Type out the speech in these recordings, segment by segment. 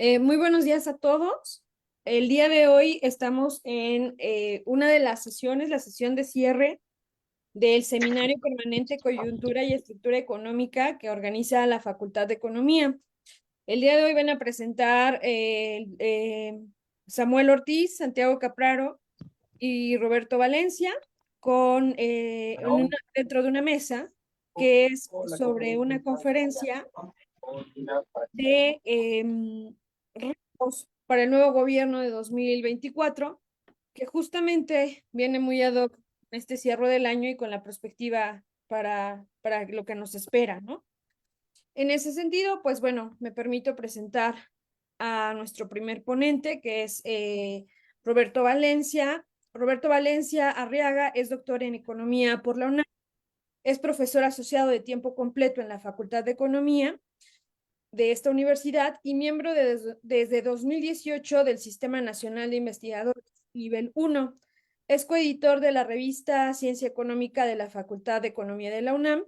Muy buenos días a todos. El día de hoy estamos en una de las sesiones, la sesión de cierre del Seminario Permanente Coyuntura y Estructura Económica que organiza la Facultad de Economía. El día de hoy van a presentar Samuel Ortiz, Santiago Capraro y Roberto Valencia dentro de una mesa que es sobre una conferencia de retos para el nuevo gobierno de 2024, que justamente viene muy ad hoc en este cierre del año y con la perspectiva para lo que nos espera, ¿no? En ese sentido, pues bueno, me permito presentar a nuestro primer ponente, que es Roberto Valencia. Roberto Valencia Arriaga es doctor en Economía por la UNAM, es profesor asociado de tiempo completo en la Facultad de Economía de esta universidad y miembro desde 2018 del Sistema Nacional de Investigadores Nivel 1. Es coeditor de la revista Ciencia Económica de la Facultad de Economía de la UNAM.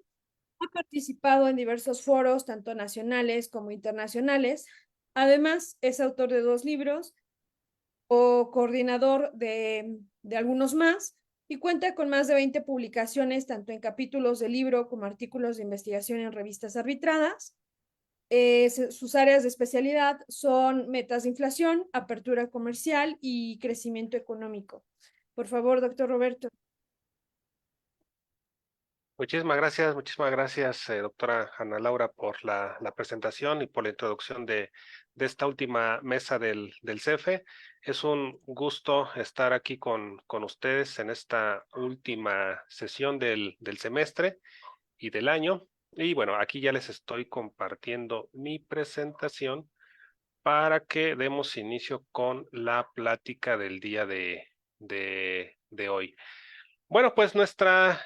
Ha participado en diversos foros, tanto nacionales como internacionales. Además, es autor de 2 libros o coordinador de algunos más y cuenta con más de 20 publicaciones, tanto en capítulos de libro como artículos de investigación en revistas arbitradas. Sus áreas de especialidad son metas de inflación, apertura comercial y crecimiento económico. Por favor, doctor Roberto. Muchísimas gracias, doctora Ana Laura, por la presentación y por la introducción de esta última mesa del CEFE. Es un gusto estar aquí con ustedes en esta última sesión del semestre y del año. Y bueno, aquí ya les estoy compartiendo mi presentación para que demos inicio con la plática del día de hoy. Bueno, pues nuestra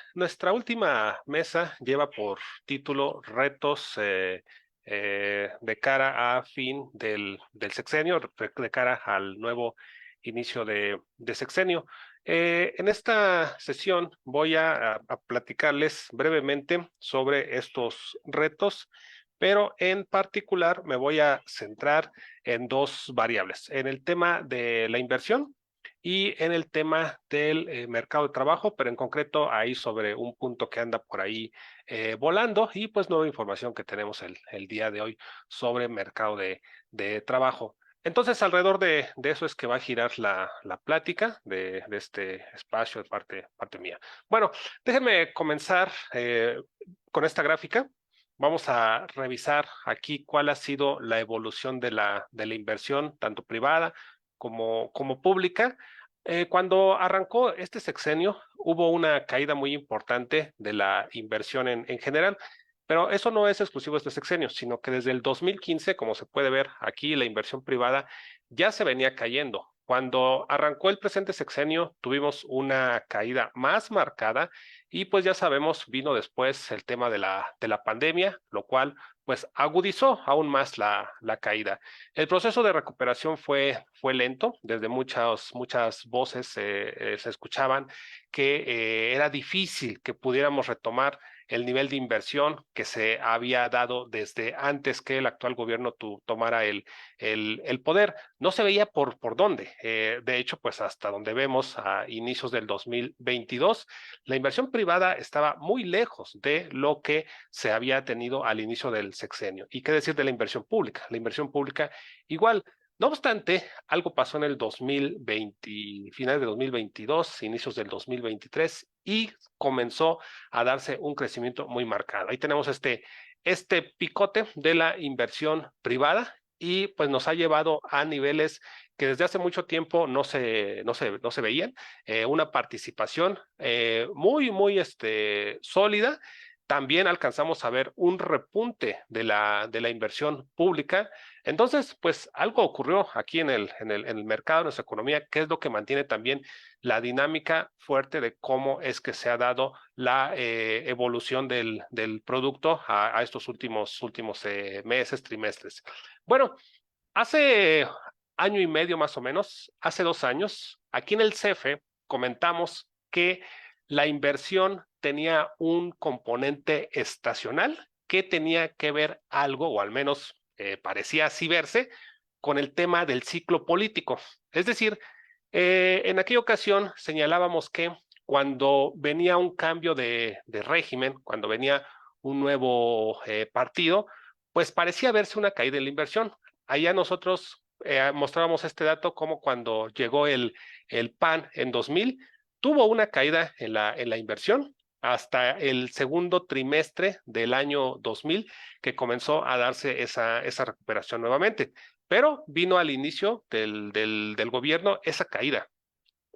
última mesa lleva por título Retos de cara a fin del sexenio, de cara al nuevo inicio de sexenio. En esta sesión voy a platicarles brevemente sobre estos retos, pero en particular me voy a centrar en dos variables, en el tema de la inversión y en el tema del mercado de trabajo, pero en concreto ahí sobre un punto que anda por ahí volando y pues nueva información que tenemos el día de hoy sobre mercado de trabajo. Entonces, alrededor de eso es que va a girar la plática de este espacio de parte mía. Bueno, déjenme comenzar con esta gráfica. Vamos a revisar aquí cuál ha sido la evolución de la inversión, tanto privada como pública. Cuando arrancó este sexenio, hubo una caída muy importante de la inversión en general, pero eso no es exclusivo de este sexenio, sino que desde el 2015, como se puede ver aquí, la inversión privada ya se venía cayendo. Cuando arrancó el presente sexenio, tuvimos una caída más marcada y pues ya sabemos, vino después el tema de la pandemia, lo cual pues agudizó aún más la caída. El proceso de recuperación fue lento, desde muchas voces se escuchaban que era difícil que pudiéramos retomar el nivel de inversión que se había dado desde antes que el actual gobierno tomara el poder. No se veía por dónde. De hecho, pues hasta donde vemos a inicios del 2022, la inversión privada estaba muy lejos de lo que se había tenido al inicio del sexenio. ¿Y qué decir de la inversión pública? La inversión pública igual. No obstante, algo pasó en el 2020, finales de 2022, inicios del 2023, y comenzó a darse un crecimiento muy marcado. Ahí tenemos este picote de la inversión privada y pues nos ha llevado a niveles que desde hace mucho tiempo no se veían, una participación muy sólida. También alcanzamos a ver un repunte de la inversión pública. Entonces, pues algo ocurrió aquí en el mercado, en nuestra economía, que es lo que mantiene también la dinámica fuerte de cómo es que se ha dado la evolución del producto a estos últimos meses, trimestres. Bueno, hace año y medio más o menos, hace 2 años, aquí en el CEFE comentamos que la inversión tenía un componente estacional que tenía que ver algo, o al menos parecía así verse, con el tema del ciclo político. Es decir, en aquella ocasión señalábamos que cuando venía un cambio de régimen, cuando venía un nuevo partido, pues parecía verse una caída en la inversión. Allá nosotros mostrábamos este dato como cuando llegó el PAN en 2000, tuvo una caída en la inversión hasta el segundo trimestre del año 2000 que comenzó a darse esa recuperación nuevamente. Pero vino al inicio del gobierno esa caída.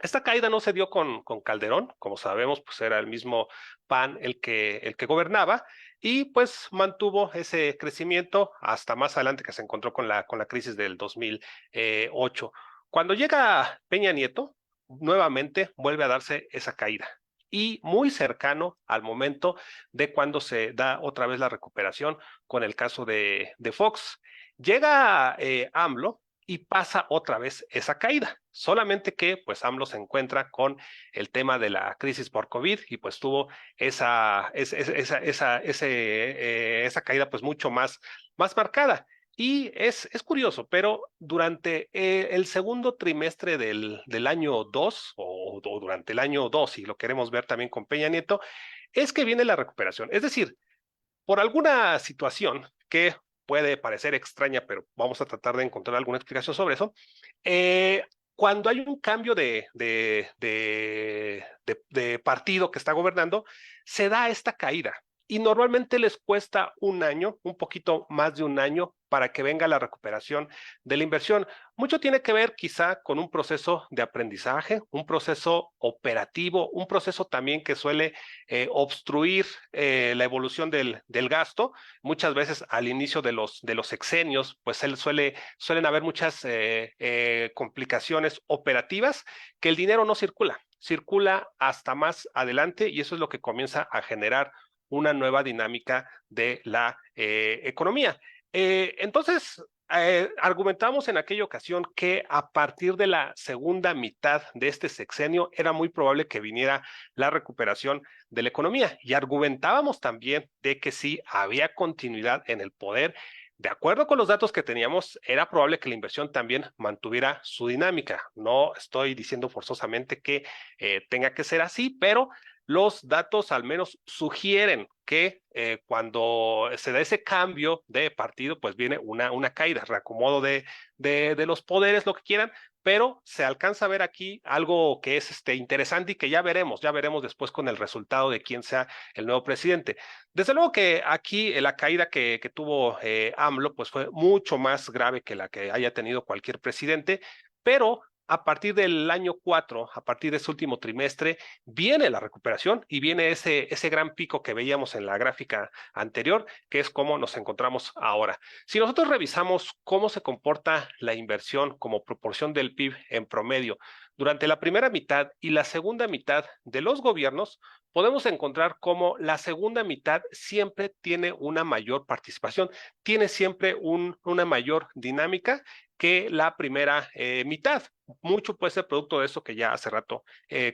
Esta caída no se dio con Calderón, como sabemos, pues era el mismo PAN el que gobernaba y pues mantuvo ese crecimiento hasta más adelante que se encontró con la crisis del 2008. Cuando llega Peña Nieto, nuevamente vuelve a darse esa caída y muy cercano al momento de cuando se da otra vez la recuperación con el caso de Fox. Llega AMLO y pasa otra vez esa caída. Solamente que pues AMLO se encuentra con el tema de la crisis por COVID y pues tuvo esa caída pues mucho más marcada. Y es curioso, pero durante el segundo trimestre del año 2 o durante el año 2, si lo queremos ver también con Peña Nieto, es que viene la recuperación. Es decir, por alguna situación que puede parecer extraña, pero vamos a tratar de encontrar alguna explicación sobre eso. eh, Cuando hay un cambio de partido que está gobernando, se da esta caída y normalmente les cuesta un año, un poquito más de un año, para que venga la recuperación de la inversión. Mucho tiene que ver quizá con un proceso de aprendizaje, un proceso operativo, un proceso también que suele obstruir la evolución del gasto. Muchas veces al inicio de los sexenios, pues suelen haber muchas complicaciones operativas que el dinero no circula hasta más adelante y eso es lo que comienza a generar una nueva dinámica de la economía. Entonces, argumentamos en aquella ocasión que a partir de la segunda mitad de este sexenio era muy probable que viniera la recuperación de la economía y argumentábamos también de que si había continuidad en el poder, de acuerdo con los datos que teníamos, era probable que la inversión también mantuviera su dinámica. No estoy diciendo forzosamente que tenga que ser así, pero los datos al menos sugieren que cuando se da ese cambio de partido, pues viene una caída, reacomodo de los poderes, lo que quieran, pero se alcanza a ver aquí algo que es interesante y que ya veremos después con el resultado de quién sea el nuevo presidente. Desde luego que aquí la caída que tuvo AMLO pues fue mucho más grave que la que haya tenido cualquier presidente, pero a partir del año 4, a partir de ese último trimestre, viene la recuperación y viene ese gran pico que veíamos en la gráfica anterior, que es cómo nos encontramos ahora. Si nosotros revisamos cómo se comporta la inversión como proporción del PIB en promedio durante la primera mitad y la segunda mitad de los gobiernos, podemos encontrar cómo la segunda mitad siempre tiene una mayor participación, tiene siempre una mayor dinámica que la primera mitad. Mucho puede ser producto de eso que ya hace rato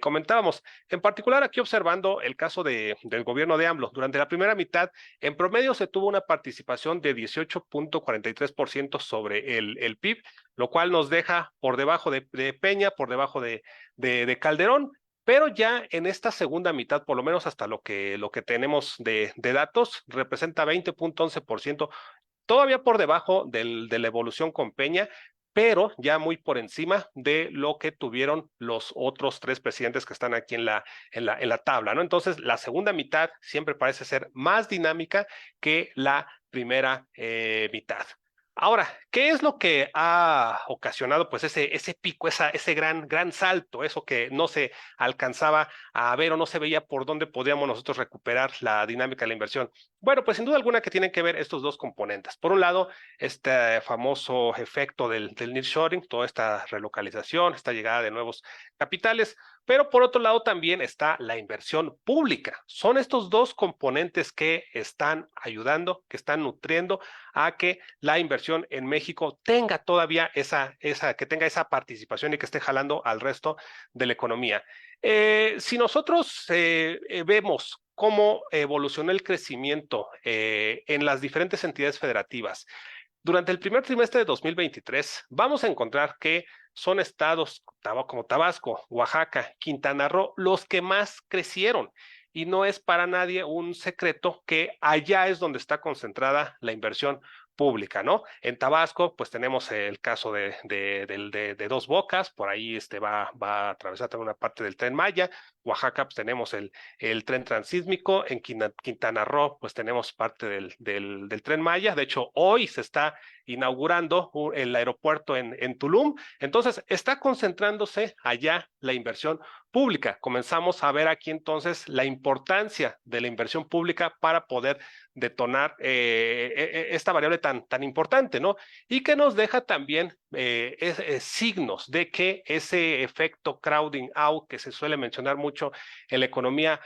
comentábamos. En particular, aquí observando el caso del gobierno de AMLO, durante la primera mitad, en promedio se tuvo una participación de 18.43% sobre el PIB, lo cual nos deja por debajo de Peña, por debajo de Calderón. Pero ya en esta segunda mitad, por lo menos hasta lo que tenemos de datos, representa 20.11%, todavía por debajo de la evolución con Peña, pero ya muy por encima de lo que tuvieron los otros tres presidentes que están aquí en la tabla, ¿no? Entonces, la segunda mitad siempre parece ser más dinámica que la primera mitad. Ahora, ¿qué es lo que ha ocasionado pues ese pico, ese gran salto, eso que no se alcanzaba a ver o no se veía por dónde podíamos nosotros recuperar la dinámica de la inversión? Bueno, pues sin duda alguna que tienen que ver estos dos componentes. Por un lado, este famoso efecto del nearshoring, toda esta relocalización, esta llegada de nuevos capitales, pero por otro lado también está la inversión pública. Son estos dos componentes que están ayudando, que están nutriendo a que la inversión en México tenga todavía que tenga esa participación y que esté jalando al resto de la economía. Si nosotros vemos cómo evolucionó el crecimiento en las diferentes entidades federativas, Durante el primer trimestre de 2023, vamos a encontrar que son estados como Tabasco, Oaxaca, Quintana Roo, los que más crecieron. Y no es para nadie un secreto que allá es donde está concentrada la inversión pública, ¿no? En Tabasco, pues tenemos el caso de Dos Bocas, por ahí va a atravesar también una parte del Tren Maya. Oaxaca, pues tenemos el tren transísmico. En Quintana Roo, pues tenemos parte del Tren Maya. De hecho, hoy se está inaugurando el aeropuerto en Tulum. Entonces, está concentrándose allá la inversión pública. Comenzamos a ver aquí entonces la importancia de la inversión pública para poder detonar esta variable tan importante, ¿no? Y que nos deja también signos de que ese efecto crowding out que se suele mencionar mucho en la economía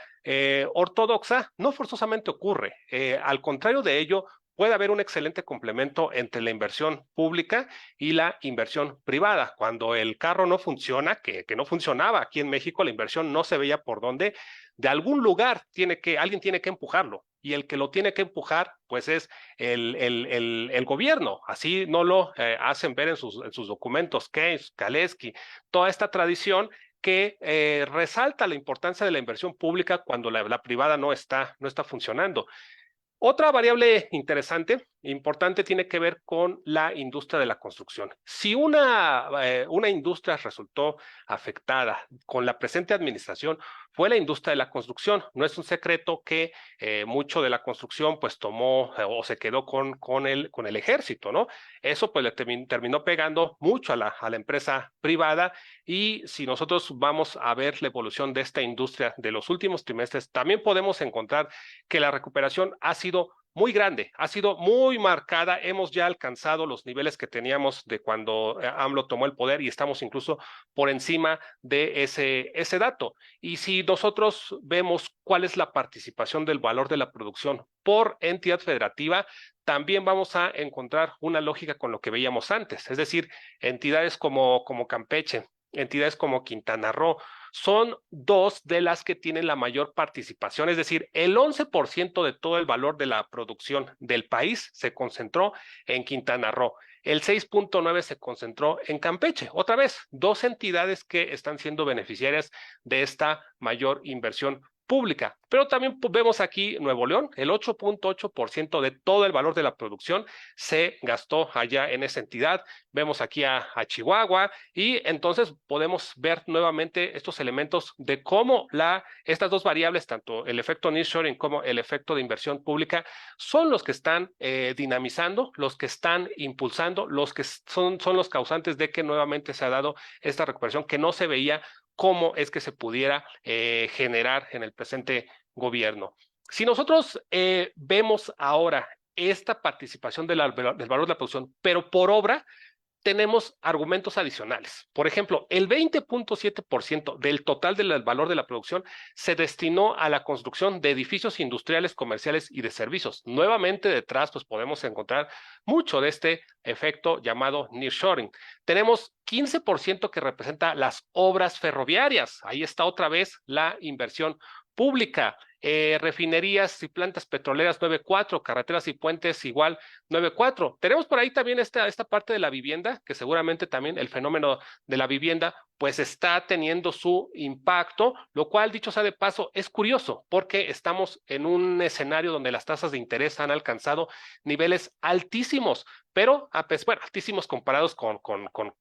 ortodoxa no forzosamente ocurre. Al contrario de ello, puede haber un excelente complemento entre la inversión pública y la inversión privada. Cuando el carro no funciona, que no funcionaba aquí en México, la inversión no se veía por dónde, de algún lugar alguien tiene que empujarlo. Y el que lo tiene que empujar, pues es el gobierno. Así no lo hacen ver en sus documentos, Keynes, Kalecki, toda esta tradición que resalta la importancia de la inversión pública cuando la privada no está funcionando. Otra variable interesante, importante, tiene que ver con la industria de la construcción. Si una industria resultó afectada con la presente administración, fue la industria de la construcción. No es un secreto que mucho de la construcción pues tomó o se quedó con el ejército, ¿no? Eso pues le terminó pegando mucho a la empresa privada, y si nosotros vamos a ver la evolución de esta industria de los últimos trimestres, también podemos encontrar que la recuperación ha sido muy grande, ha sido muy marcada. Hemos ya alcanzado los niveles que teníamos de cuando AMLO tomó el poder y estamos incluso por encima de ese dato. Y si nosotros vemos cuál es la participación del valor de la producción por entidad federativa, también vamos a encontrar una lógica con lo que veíamos antes, es decir, entidades como Campeche, entidades como Quintana Roo, son dos de las que tienen la mayor participación, es decir, el 11% de todo el valor de la producción del país se concentró en Quintana Roo. El 6.9 se concentró en Campeche. Otra vez, dos entidades que están siendo beneficiarias de esta mayor inversión pública. Pero también vemos aquí Nuevo León, el 8.8% de todo el valor de la producción se gastó allá en esa entidad. Vemos aquí a Chihuahua, y entonces podemos ver nuevamente estos elementos de cómo estas dos variables, tanto el efecto nearshoring como el efecto de inversión pública, son los que están dinamizando, los que están impulsando, los que son los causantes de que nuevamente se ha dado esta recuperación que no se veía cómo es que se pudiera generar en el presente gobierno. Si nosotros vemos ahora esta participación del valor de la producción, pero por obra, tenemos argumentos adicionales. Por ejemplo, el 20.7% del total del valor de la producción se destinó a la construcción de edificios industriales, comerciales y de servicios. Nuevamente detrás, pues podemos encontrar mucho de este efecto llamado nearshoring. Tenemos 15% que representa las obras ferroviarias. Ahí está otra vez la inversión pública. Refinerías y plantas petroleras 9.4, carreteras y puentes igual 9.4. Tenemos por ahí también esta parte de la vivienda, que seguramente también el fenómeno de la vivienda pues está teniendo su impacto, lo cual, dicho sea de paso, es curioso porque estamos en un escenario donde las tasas de interés han alcanzado niveles altísimos, pero bueno, altísimos comparados con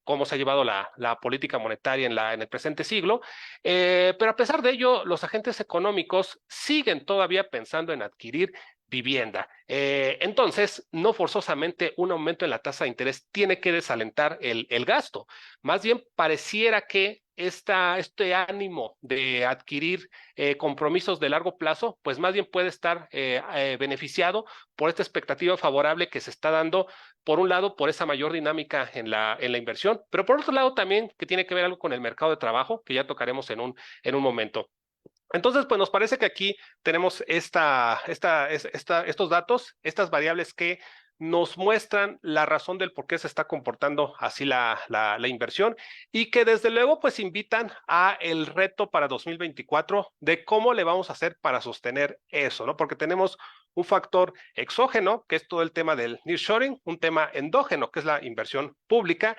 cómo se ha llevado la política monetaria en el presente siglo. Pero a pesar de ello, los agentes económicos siguen todavía pensando en adquirir vivienda. Entonces, no forzosamente un aumento en la tasa de interés tiene que desalentar el gasto. Más bien pareciera que este ánimo de adquirir compromisos de largo plazo, pues más bien puede estar beneficiado por esta expectativa favorable que se está dando, por un lado, por esa mayor dinámica en la inversión, pero por otro lado también que tiene que ver algo con el mercado de trabajo, que ya tocaremos en un momento. Entonces, pues nos parece que aquí tenemos estos datos, estas variables que nos muestran la razón del por qué se está comportando así la inversión, y que desde luego pues invitan a el reto para 2024 de cómo le vamos a hacer para sostener eso, ¿no? Porque tenemos un factor exógeno, que es todo el tema del nearshoring, un tema endógeno, que es la inversión pública,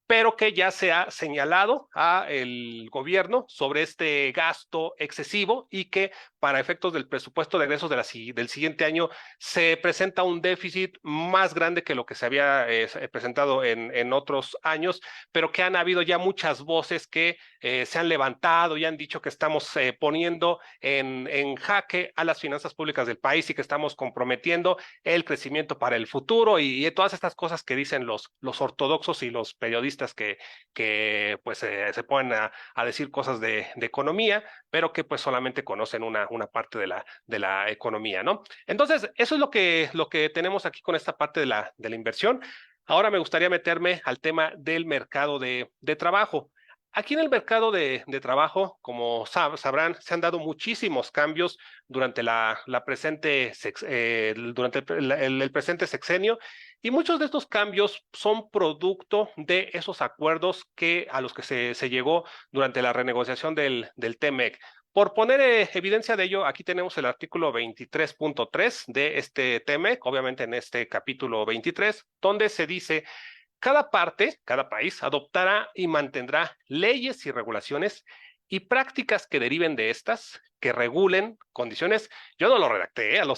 pero que ya se ha señalado a el gobierno sobre este gasto excesivo y que para efectos del presupuesto de egresos del siguiente año se presenta un déficit más grande que lo que se había presentado en otros años, pero que han habido ya muchas voces que se han levantado y han dicho que estamos poniendo en jaque a las finanzas públicas del país y que estamos comprometiendo el crecimiento para el futuro y todas estas cosas que dicen los ortodoxos y los periodistas que pues se ponen a decir cosas de economía, pero que pues solamente conocen una parte de la economía, ¿no? Entonces, eso es lo que tenemos aquí con esta parte de la inversión. Ahora me gustaría meterme al tema del mercado de trabajo. Aquí en el mercado de trabajo, como sabrán, se han dado muchísimos cambios durante durante el presente sexenio y muchos de estos cambios son producto de esos acuerdos a los que se llegó durante la renegociación del TEMEC. Por poner evidencia de ello, aquí tenemos el artículo 23.3 de este TEMEC, obviamente en este capítulo 23, donde se dice cada parte, cada país, adoptará y mantendrá leyes y regulaciones y prácticas que deriven de estas, que regulen condiciones. Yo no lo redacté, lo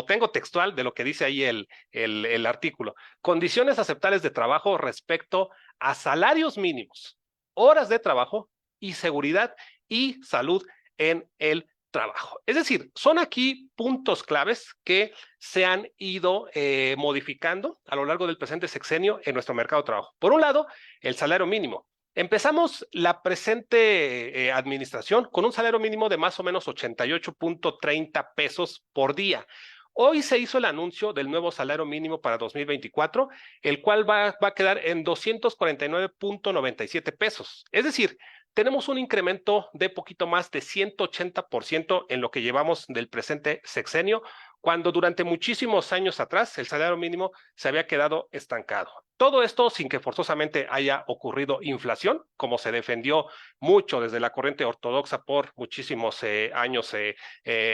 tengo textual de lo que dice ahí el artículo. Condiciones aceptables de trabajo respecto a salarios mínimos, horas de trabajo y seguridad y salud en el trabajo. Es decir, son aquí puntos claves que se han ido modificando a lo largo del presente sexenio en nuestro mercado de trabajo. Por un lado, el salario mínimo. Empezamos la presente administración con un salario mínimo de más o menos 88.30 pesos por día. Hoy se hizo el anuncio del nuevo salario mínimo para 2024, el cual va a quedar en 249.97 pesos. Es decir, tenemos un incremento de poquito más de 180% en lo que llevamos del presente sexenio, cuando durante muchísimos años atrás el salario mínimo se había quedado estancado. Todo esto sin que forzosamente haya ocurrido inflación, como se defendió mucho desde la corriente ortodoxa por muchísimos años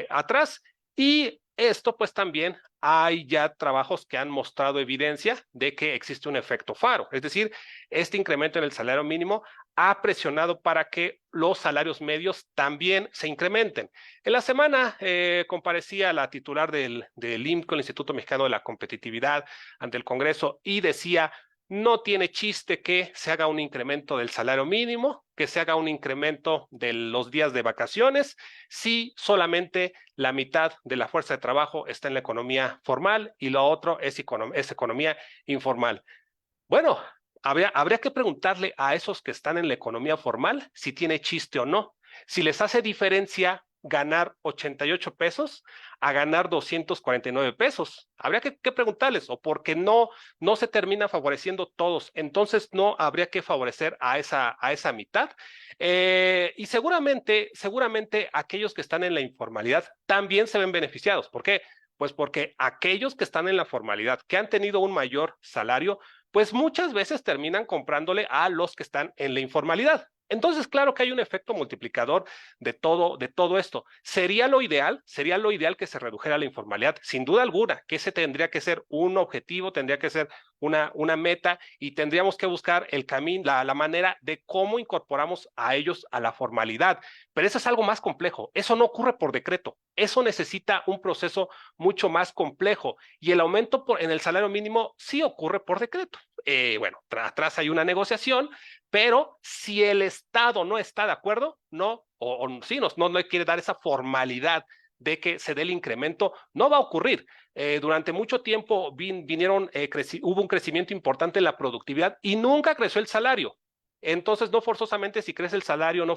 atrás. Y esto pues también hay ya trabajos que han mostrado evidencia de que existe un efecto faro, es decir, este incremento en el salario mínimo ha presionado para que los salarios medios también se incrementen. En la semana comparecía la titular del IMCO, el Instituto Mexicano de la Competitividad, ante el Congreso y decía, no tiene chiste que se haga un incremento del salario mínimo, que se haga un incremento de los días de vacaciones, si solamente la mitad de la fuerza de trabajo está en la economía formal y lo otro es economía informal. Bueno, habría que preguntarle a esos que están en la economía formal si tiene chiste o no, si les hace diferencia ganar 88 pesos a ganar 249 pesos. Habría que preguntarles, o porque no se termina favoreciendo todos, entonces no habría que favorecer a esa mitad. Y seguramente aquellos que están en la informalidad también se ven beneficiados. ¿Por qué? Pues porque aquellos que están en la formalidad, que han tenido un mayor salario, pues muchas veces terminan comprándole a los que están en la informalidad. Entonces, claro que hay un efecto multiplicador de todo esto. ¿Sería lo ideal que se redujera la informalidad? Sin duda alguna, que ese tendría que ser un objetivo, tendría que ser una meta y tendríamos que buscar el camino, la manera de cómo incorporamos a ellos a la formalidad. Pero eso es algo más complejo. Eso no ocurre por decreto. Eso necesita un proceso mucho más complejo y el aumento en el salario mínimo sí ocurre por decreto. Bueno, atrás hay una negociación, pero si el Estado no está de acuerdo, no quiere dar esa formalidad de que se dé el incremento, no va a ocurrir. Durante mucho tiempo hubo un crecimiento importante en la productividad y nunca creció el salario. Entonces, no forzosamente si crece el salario,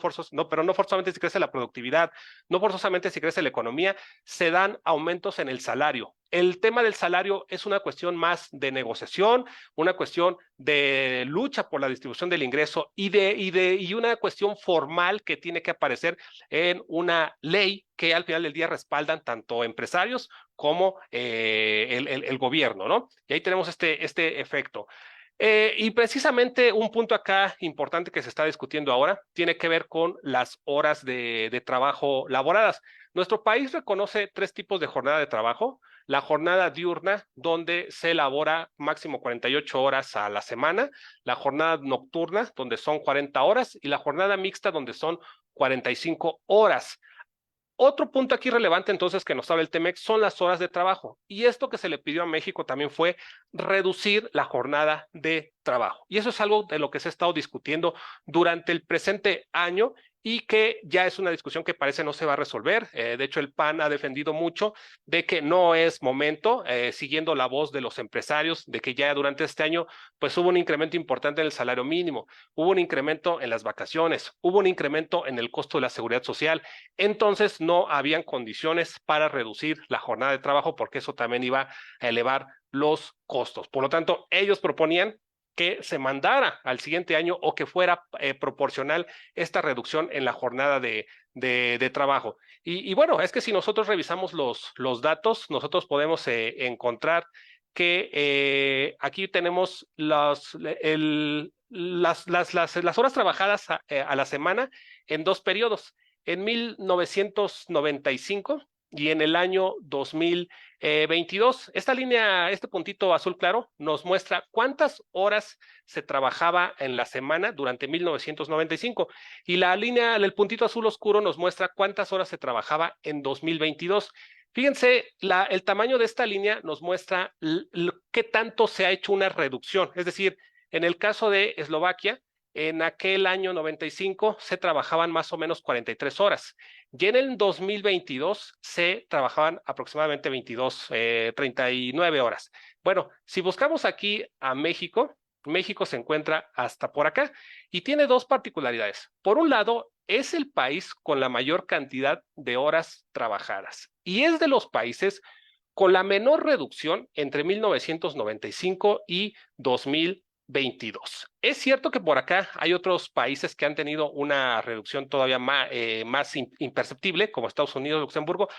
pero no forzosamente si crece la productividad, no forzosamente si crece la economía, se dan aumentos en el salario. El tema del salario es una cuestión más de negociación, una cuestión de lucha por la distribución del ingreso y una cuestión formal que tiene que aparecer en una ley que al final del día respaldan tanto empresarios como el gobierno, ¿no? Y ahí tenemos este efecto. Y precisamente un punto acá importante que se está discutiendo ahora tiene que ver con las horas de trabajo laboradas. Nuestro país reconoce 3 tipos de jornada de trabajo. La jornada diurna, donde se elabora máximo 48 horas a la semana, la jornada nocturna, donde son 40 horas, y la jornada mixta, donde son 45 horas. Otro punto aquí relevante entonces que nos habla el TEMEC son las horas de trabajo. Y esto que se le pidió a México también fue reducir la jornada de trabajo. Y eso es algo de lo que se ha estado discutiendo durante el presente año y que ya es una discusión que parece no se va a resolver. De hecho, el PAN ha defendido mucho de que no es momento, siguiendo la voz de los empresarios, de que ya durante este año pues hubo un incremento importante en el salario mínimo, hubo un incremento en las vacaciones, hubo un incremento en el costo de la seguridad social. Entonces no habían condiciones para reducir la jornada de trabajo porque eso también iba a elevar los costos. Por lo tanto, ellos proponían que se mandara al siguiente año o que fuera proporcional esta reducción en la jornada de trabajo. Y bueno, es que si nosotros revisamos los datos, nosotros podemos encontrar que aquí tenemos las horas trabajadas a la semana en 2 periodos, en 1995 y en el año 2022. Esta línea, este puntito azul claro, nos muestra cuántas horas se trabajaba en la semana durante 1995 y la línea, el puntito azul oscuro nos muestra cuántas horas se trabajaba en 2022. Fíjense, el tamaño de esta línea nos muestra qué tanto se ha hecho una reducción. Es decir, en el caso de Eslovaquia, en aquel año 95 se trabajaban más o menos 43 horas. Y en el 2022 se trabajaban aproximadamente 39 horas. Bueno, si buscamos aquí a México, México se encuentra hasta por acá y tiene 2 particularidades. Por un lado, es el país con la mayor cantidad de horas trabajadas y es de los países con la menor reducción entre 1995 y 2022. Es cierto que por acá hay otros países que han tenido una reducción todavía más imperceptible, como Estados Unidos, Luxemburgo,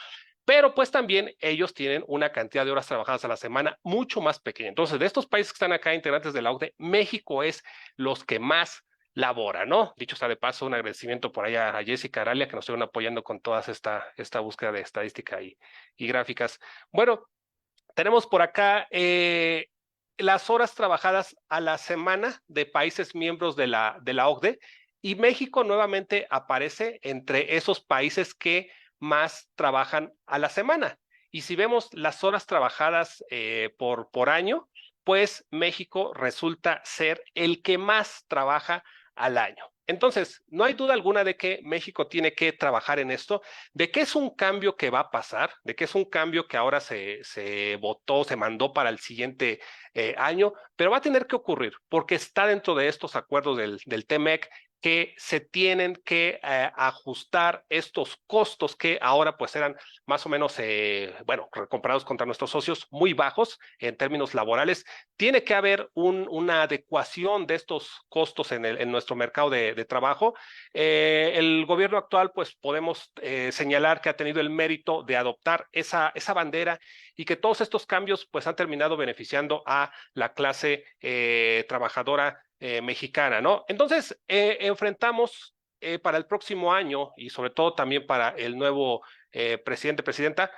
pero pues también ellos tienen una cantidad de horas trabajadas a la semana mucho más pequeña. Entonces, de estos países que están acá integrantes de la OCDE, México es los que más labora, ¿no? Dicho sea de paso, un agradecimiento por allá a Jessica Aralia, que nos estuvieron apoyando con toda esta búsqueda de estadística y gráficas. Bueno, tenemos por acá las horas trabajadas a la semana de países miembros de la OCDE y México nuevamente aparece entre esos países que más trabajan a la semana. Y si vemos las horas trabajadas por año, pues México resulta ser el que más trabaja al año. Entonces, no hay duda alguna de que México tiene que trabajar en esto, de que es un cambio que va a pasar, de que es un cambio que ahora se votó, se mandó para el siguiente año, pero va a tener que ocurrir porque está dentro de estos acuerdos del TEMEC que se tienen que ajustar estos costos que ahora pues eran más o menos, bueno, comparados contra nuestros socios, muy bajos en términos laborales. Tiene que haber una adecuación de estos costos en nuestro mercado de trabajo. El gobierno actual pues podemos señalar que ha tenido el mérito de adoptar esa bandera y que todos estos cambios pues han terminado beneficiando a la clase trabajadora mexicana, ¿no? Entonces, enfrentamos para el próximo año y sobre todo también para el nuevo presidenta,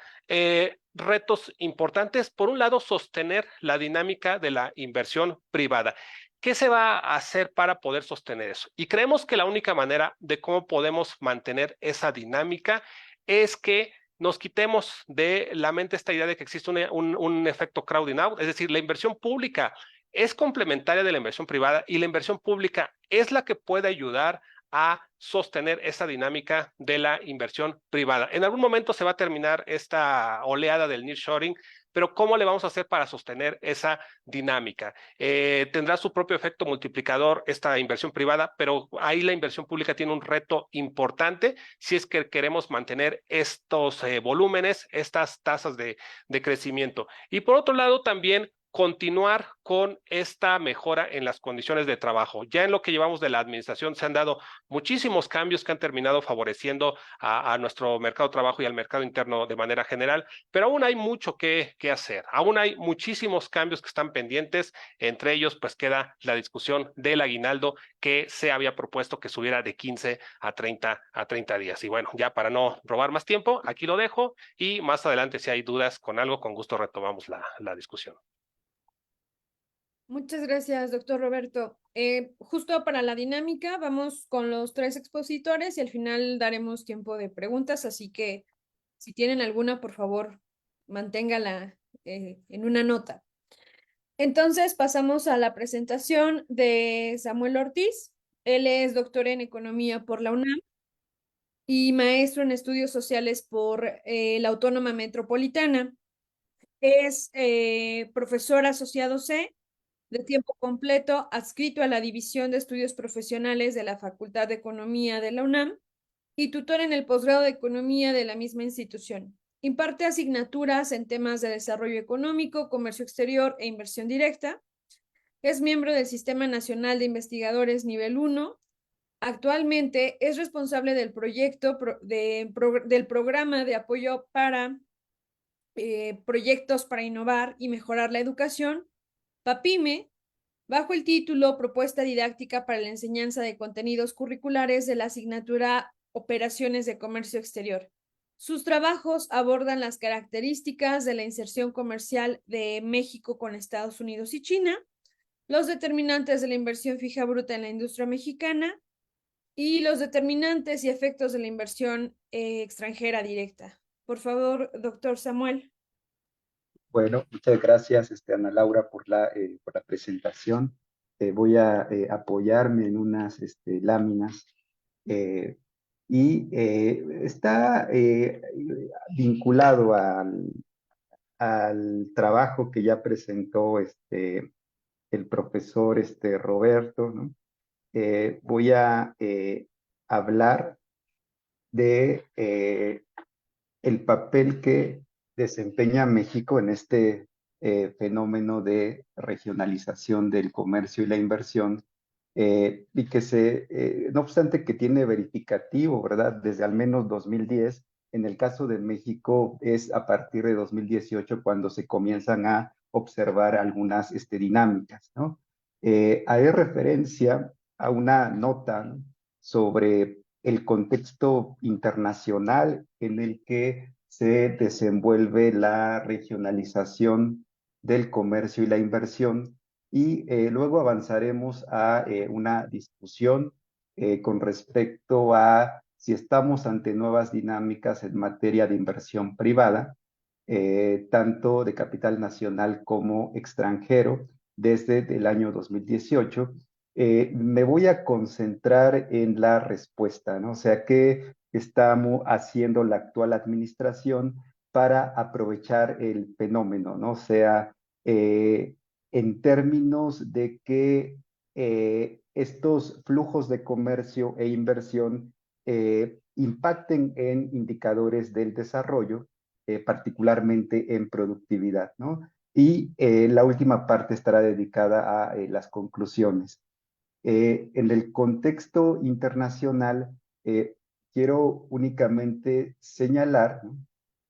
retos importantes. Por un lado, sostener la dinámica de la inversión privada. ¿Qué se va a hacer para poder sostener eso? Y creemos que la única manera de cómo podemos mantener esa dinámica es que nos quitemos de la mente esta idea de que existe un efecto crowding out, es decir, la inversión pública es complementaria de la inversión privada y la inversión pública es la que puede ayudar a sostener esa dinámica de la inversión privada. En algún momento se va a terminar esta oleada del nearshoring, pero ¿cómo le vamos a hacer para sostener esa dinámica? Tendrá su propio efecto multiplicador esta inversión privada, pero ahí la inversión pública tiene un reto importante si es que queremos mantener estos volúmenes, estas tasas de crecimiento. Y por otro lado, también continuar con esta mejora en las condiciones de trabajo. Ya en lo que llevamos de la administración se han dado muchísimos cambios que han terminado favoreciendo a nuestro mercado de trabajo y al mercado interno de manera general, pero aún hay mucho que hacer. Aún hay muchísimos cambios que están pendientes. Entre ellos, pues queda la discusión del aguinaldo que se había propuesto que subiera de 15 a 30 días. Y bueno, ya para no robar más tiempo, aquí lo dejo y más adelante si hay dudas con algo, con gusto retomamos la discusión. Muchas gracias, doctor Roberto. Justo para la dinámica, vamos con los tres expositores y al final daremos tiempo de preguntas, así que si tienen alguna, por favor, manténgala en una nota. Entonces pasamos a la presentación de Samuel Ortiz. Él es doctor en economía por la UNAM y maestro en estudios sociales por la Autónoma Metropolitana. Es profesor asociado C de tiempo completo, adscrito a la División de Estudios Profesionales de la Facultad de Economía de la UNAM y tutor en el posgrado de Economía de la misma institución. Imparte asignaturas en temas de desarrollo económico, comercio exterior e inversión directa. Es miembro del Sistema Nacional de Investigadores Nivel 1. Actualmente es responsable del proyecto del programa de apoyo para proyectos para innovar y mejorar la educación, PAPIME, bajo el título Propuesta didáctica para la enseñanza de contenidos curriculares de la asignatura Operaciones de Comercio Exterior. Sus trabajos abordan las características de la inserción comercial de México con Estados Unidos y China, los determinantes de la inversión fija bruta en la industria mexicana y los determinantes y efectos de la inversión extranjera directa. Por favor, doctor Samuel. Bueno, muchas gracias, Ana Laura, por la presentación. Voy a apoyarme en unas láminas eh, y está vinculado al trabajo que ya presentó el profesor Roberto, ¿no? Voy a hablar de el papel que desempeña México en este fenómeno de regionalización del comercio y la inversión, y que no obstante que tiene verificativo, ¿verdad? Desde al menos 2010, en el caso de México es a partir de 2018 cuando se comienzan a observar algunas dinámicas, ¿no? Haré referencia a una nota sobre el contexto internacional en el que se desenvuelve la regionalización del comercio y la inversión y luego avanzaremos a una discusión con respecto a si estamos ante nuevas dinámicas en materia de inversión privada, tanto de capital nacional como extranjero, desde el año 2018. Me voy a concentrar en la respuesta, ¿no? O sea, ¿qué estamos haciendo la actual administración para aprovechar el fenómeno, ¿no? O sea, en términos de que estos flujos de comercio e inversión impacten en indicadores del desarrollo, particularmente en productividad, ¿no? Y la última parte estará dedicada a las conclusiones. En el contexto internacional, quiero únicamente señalar, ¿no?,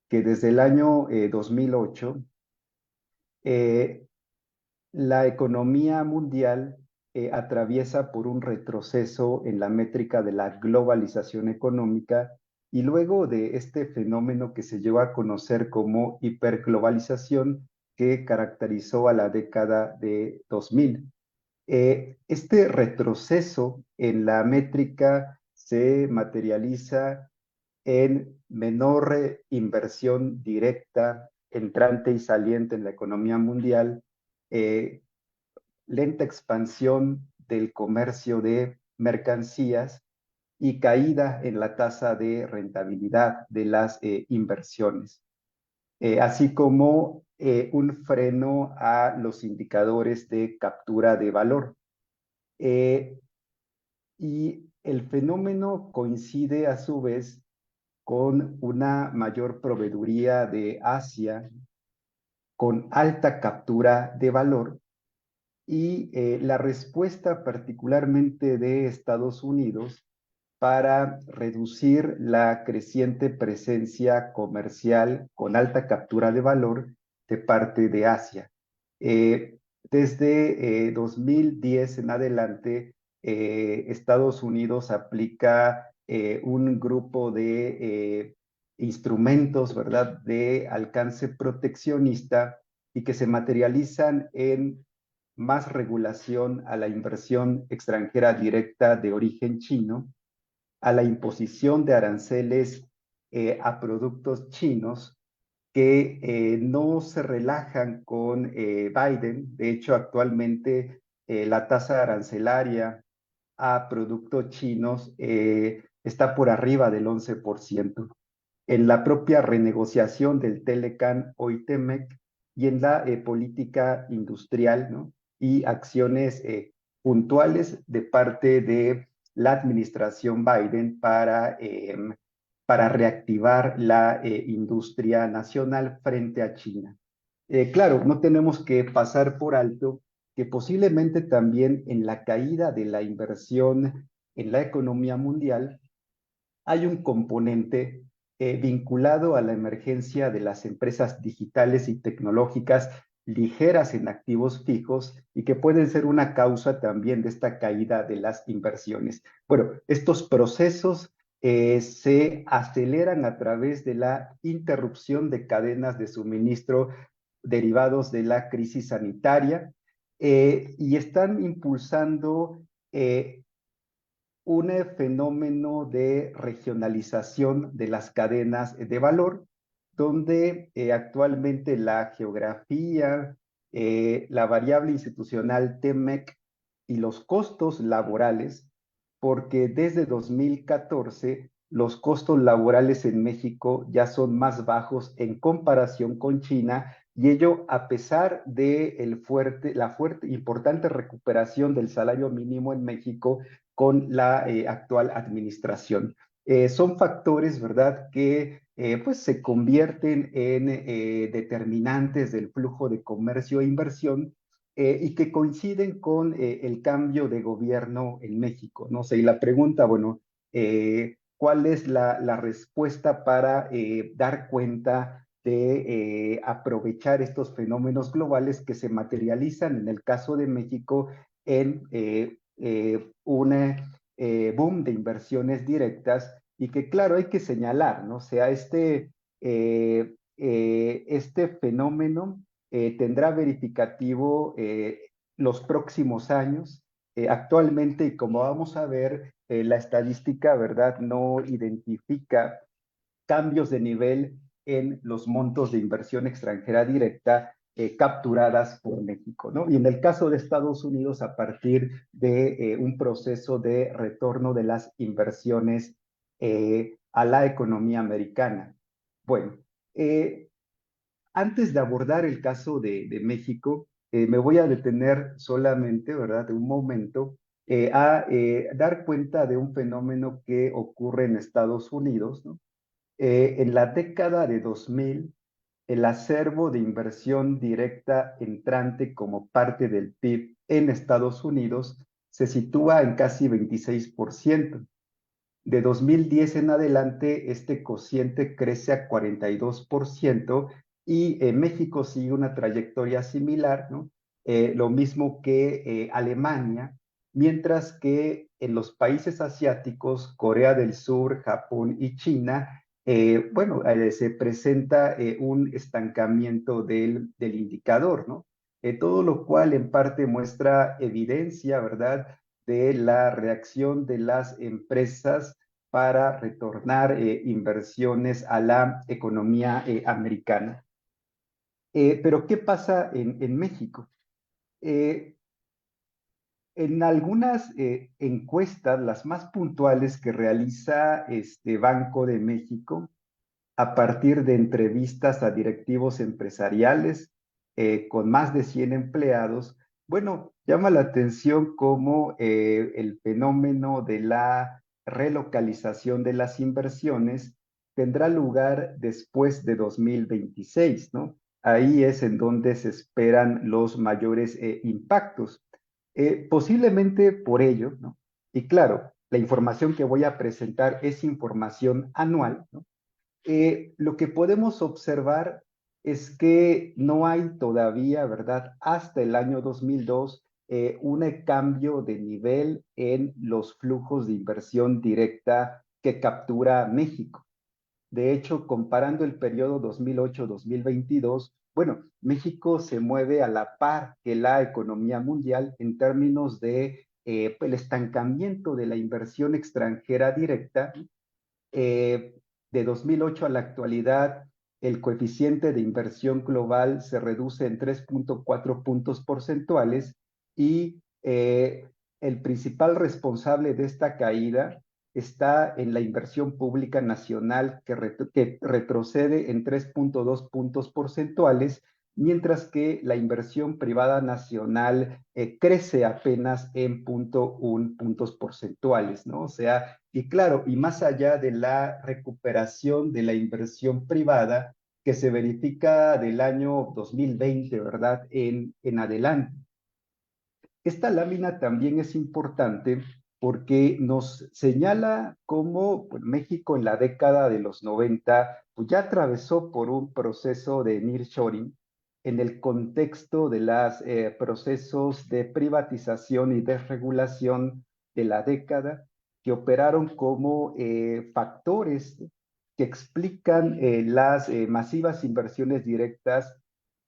que desde el año 2008, eh, la economía mundial atraviesa por un retroceso en la métrica de la globalización económica y luego de este fenómeno que se lleva a conocer como hiperglobalización que caracterizó a la década de 2000. Este retroceso en la métrica se materializa en menor inversión directa, entrante y saliente en la economía mundial, eh, lenta expansión del comercio de mercancías y caída en la tasa de rentabilidad de las inversiones, así como un freno a los indicadores de captura de valor. Y el fenómeno coincide a su vez con una mayor proveeduría de Asia con alta captura de valor y la respuesta particularmente de Estados Unidos para reducir la creciente presencia comercial con alta captura de valor de parte de Asia. Desde 2010 en adelante, Estados Unidos aplica un grupo de instrumentos, ¿verdad?, de alcance proteccionista y que se materializan en más regulación a la inversión extranjera directa de origen chino, a la imposición de aranceles a productos chinos que no se relajan con Biden. De hecho, actualmente la tasa arancelaria a productos chinos está por arriba del 11%. En la propia renegociación del Telecan o ITEMEC y en la política industrial, ¿no?, y acciones puntuales de parte de la administración Biden para reactivar la industria nacional frente a China. Claro, no tenemos que pasar por alto que posiblemente también en la caída de la inversión en la economía mundial hay un componente vinculado a la emergencia de las empresas digitales y tecnológicas ligeras en activos fijos y que pueden ser una causa también de esta caída de las inversiones. Bueno, estos procesos se aceleran a través de la interrupción de cadenas de suministro derivados de la crisis sanitaria y están impulsando un fenómeno de regionalización de las cadenas de valor, donde actualmente la geografía, la variable institucional TEMEC y los costos laborales, porque desde 2014 los costos laborales en México ya son más bajos en comparación con China, y ello a pesar de la fuerte, importante recuperación del salario mínimo en México con la actual administración. Son factores, ¿verdad?, que pues se convierten en determinantes del flujo de comercio e inversión y que coinciden con el cambio de gobierno en México, ¿no? O sea, y la pregunta, bueno, ¿cuál es la respuesta para dar cuenta de aprovechar estos fenómenos globales que se materializan en el caso de México en un boom de inversiones directas y que, claro, hay que señalar, ¿no? O sea, este fenómeno tendrá verificativo los próximos años. Actualmente, y como vamos a ver, la estadística, ¿verdad?, no identifica cambios de nivel en los montos de inversión extranjera directa capturadas por México, ¿no? Y en el caso de Estados Unidos, a partir de un proceso de retorno de las inversiones a la economía americana. Bueno, antes de abordar el caso de México, me voy a detener solamente, ¿verdad?, de un momento a dar cuenta de un fenómeno que ocurre en Estados Unidos, ¿no? En la década de 2000, el acervo de inversión directa entrante como parte del PIB en Estados Unidos se sitúa en casi 26%. De 2010 en adelante, este cociente crece a 42% y México sigue una trayectoria similar, ¿no? Lo mismo que Alemania, mientras que en los países asiáticos, Corea del Sur, Japón y China, bueno, se presenta un estancamiento del indicador, ¿no? Todo lo cual en parte muestra evidencia, ¿verdad?, de la reacción de las empresas para retornar inversiones a la economía americana. Pero ¿qué pasa en México? En algunas encuestas, las más puntuales que realiza este Banco de México, a partir de entrevistas a directivos empresariales con más de 100 empleados, bueno, llama la atención cómo el fenómeno de la relocalización de las inversiones tendrá lugar después de 2026, ¿no? ahí es en donde se esperan los mayores impactos. Posiblemente por ello, ¿no? Y claro, la información que voy a presentar es información anual, ¿no? Lo que podemos observar es que no hay todavía, ¿verdad? Hasta el año 2002, un cambio de nivel en los flujos de inversión directa que captura México. De hecho, comparando el periodo 2008-2022, bueno, México se mueve a la par que la economía mundial en términos de el estancamiento de la inversión extranjera directa. eh, de 2008 a la actualidad, el coeficiente de inversión global se reduce en 3.4 puntos porcentuales y el principal responsable de esta caída está en la inversión pública nacional que retrocede en 3.2 puntos porcentuales, mientras que la inversión privada nacional crece apenas en 0.1 puntos porcentuales, ¿no? O sea, y claro, y más allá de la recuperación de la inversión privada que se verifica del año 2020, ¿verdad? En adelante. Esta lámina también es importante porque nos señala cómo pues, México en la década de los 90 pues, ya atravesó por un proceso de nearshoring en el contexto de los procesos de privatización y desregulación de la década que operaron como factores que explican las masivas inversiones directas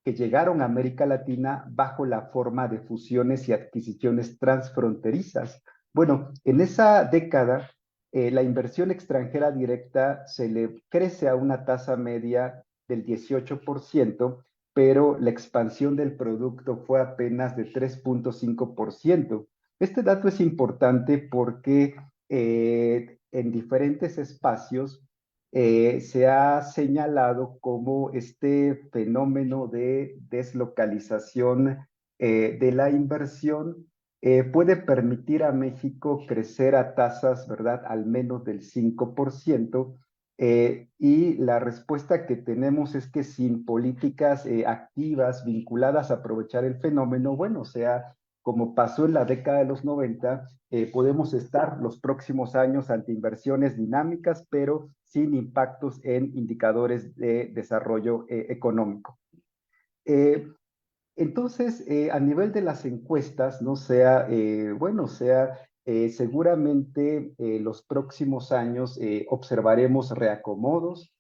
que llegaron a América Latina bajo la forma de fusiones y adquisiciones transfronterizas. Bueno, en esa década, la inversión extranjera directa se le crece a una tasa media del 18%, pero la expansión del producto fue apenas de 3.5%. Este dato es importante porque en diferentes espacios se ha señalado como este fenómeno de deslocalización de la inversión puede permitir a México crecer a tasas, ¿verdad?, al menos del 5%. Y la respuesta que tenemos es que sin políticas activas vinculadas a aprovechar el fenómeno, bueno, o sea, como pasó en la década de los 90, podemos estar los próximos años ante inversiones dinámicas, pero sin impactos en indicadores de desarrollo económico. Entonces, a nivel de las encuestas, no sea, bueno, sea, seguramente los próximos años observaremos reacomodos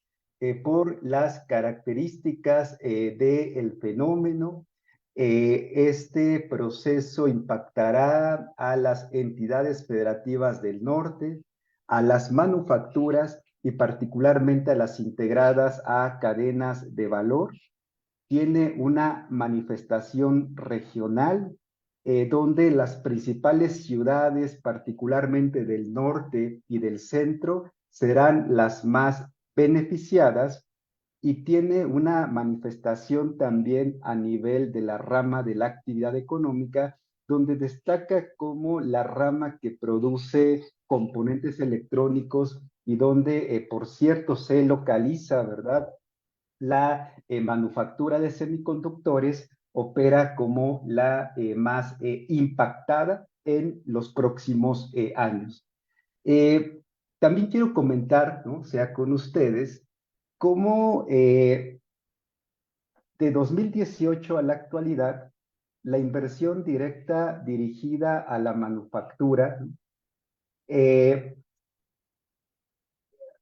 por las características del fenómeno. Este proceso impactará a las entidades federativas del norte, a las manufacturas y particularmente a las integradas a cadenas de valor. Tiene una manifestación regional donde las principales ciudades, particularmente del norte y del centro, serán las más beneficiadas y tiene una manifestación también a nivel de la rama de la actividad económica, donde destaca como la rama que produce componentes electrónicos y donde, por cierto, se localiza, ¿verdad?, la manufactura de semiconductores opera como la más impactada en los próximos años. También quiero comentar, ¿no?, o sea, con ustedes, cómo de 2018 a la actualidad, la inversión directa dirigida a la manufactura eh,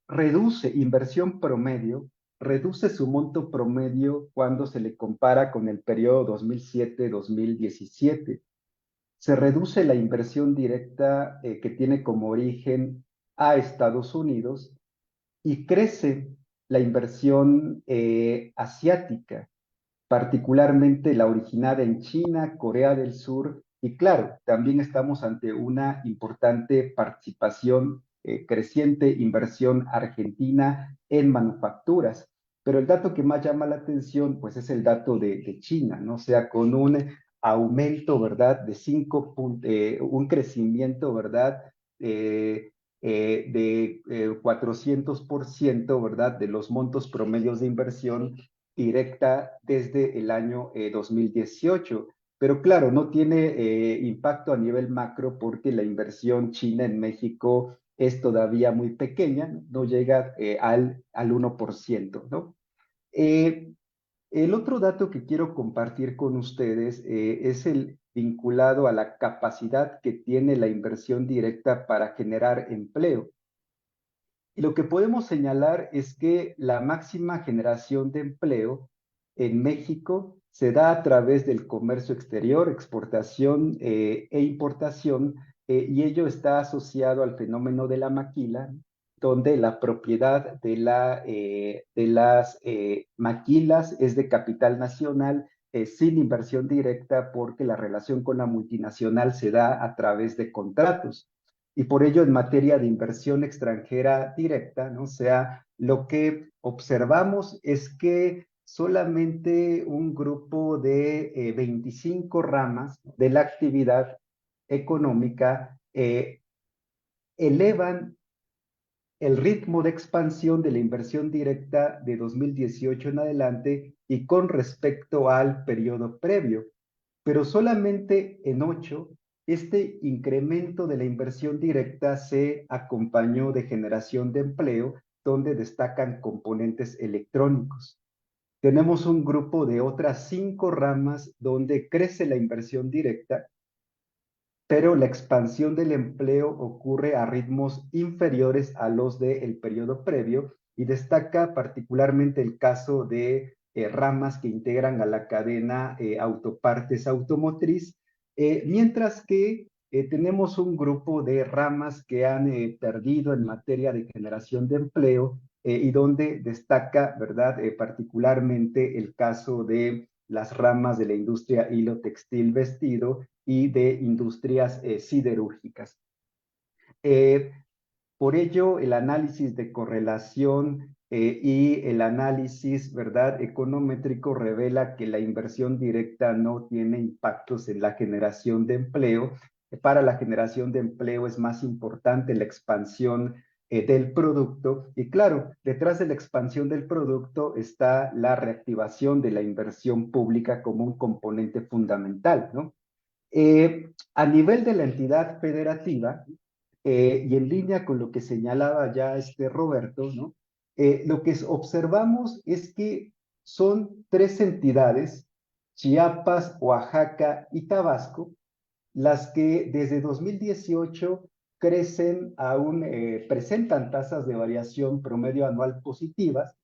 reduce inversión promedio, reduce su monto promedio cuando se le compara con el periodo 2007-2017. Se reduce la inversión directa que tiene como origen a Estados Unidos y crece la inversión asiática, particularmente la originada en China, Corea del Sur, y claro, también estamos ante una importante participación, creciente inversión argentina en manufacturas. Pero el dato que más llama la atención, pues es el dato de China, ¿no? O sea, con un aumento, ¿verdad?, de un crecimiento, ¿verdad?, de 400%, ¿verdad?, de los montos promedios de inversión directa desde el año 2018. Pero claro, no tiene impacto a nivel macro porque la inversión china en México es todavía muy pequeña, no llega al 1%, ¿no? El otro dato que quiero compartir con ustedes es el vinculado a la capacidad que tiene la inversión directa para generar empleo. Y lo que podemos señalar es que la máxima generación de empleo en México se da a través del comercio exterior, exportación e importación, y ello está asociado al fenómeno de la maquila, donde la propiedad de las maquilas es de capital nacional, sin inversión directa, porque la relación con la multinacional se da a través de contratos. Y por ello, en materia de inversión extranjera directa, ¿no? O sea, lo que observamos es que solamente un grupo de 25 ramas de la actividad económica elevan el ritmo de expansión de la inversión directa de 2018 en adelante y con respecto al periodo previo, pero solamente en 8, este incremento de la inversión directa se acompañó de generación de empleo, donde destacan componentes electrónicos. Tenemos un grupo de otras 5 ramas donde crece la inversión directa, pero la expansión del empleo ocurre a ritmos inferiores a los del periodo previo y destaca particularmente el caso de ramas que integran a la cadena autopartes automotriz, mientras que tenemos un grupo de ramas que han perdido en materia de generación de empleo y donde destaca, ¿verdad? Particularmente el caso de las ramas de la industria hilo textil vestido y de industrias siderúrgicas. Por ello, el análisis de correlación y el análisis, ¿verdad?, econométrico revela que la inversión directa no tiene impactos en la generación de empleo. Para la generación de empleo es más importante la expansión del producto. Y claro, detrás de la expansión del producto está la reactivación de la inversión pública como un componente fundamental, ¿no? A nivel de la entidad federativa, y en línea con lo que señalaba ya Roberto, ¿no? Lo que observamos es que son 3 entidades, Chiapas, Oaxaca y Tabasco, las que desde 2018 crecen aún, presentan tasas de variación promedio anual positivas.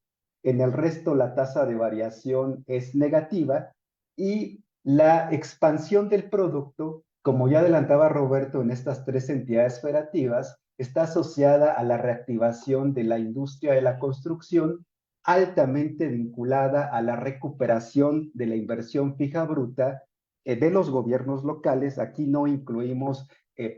En el resto la tasa de variación es negativa y la expansión del producto, como ya adelantaba Roberto, en estas 3 entidades federativas, está asociada a la reactivación de la industria de la construcción, altamente vinculada a la recuperación de la inversión fija bruta de los gobiernos locales. Aquí no incluimos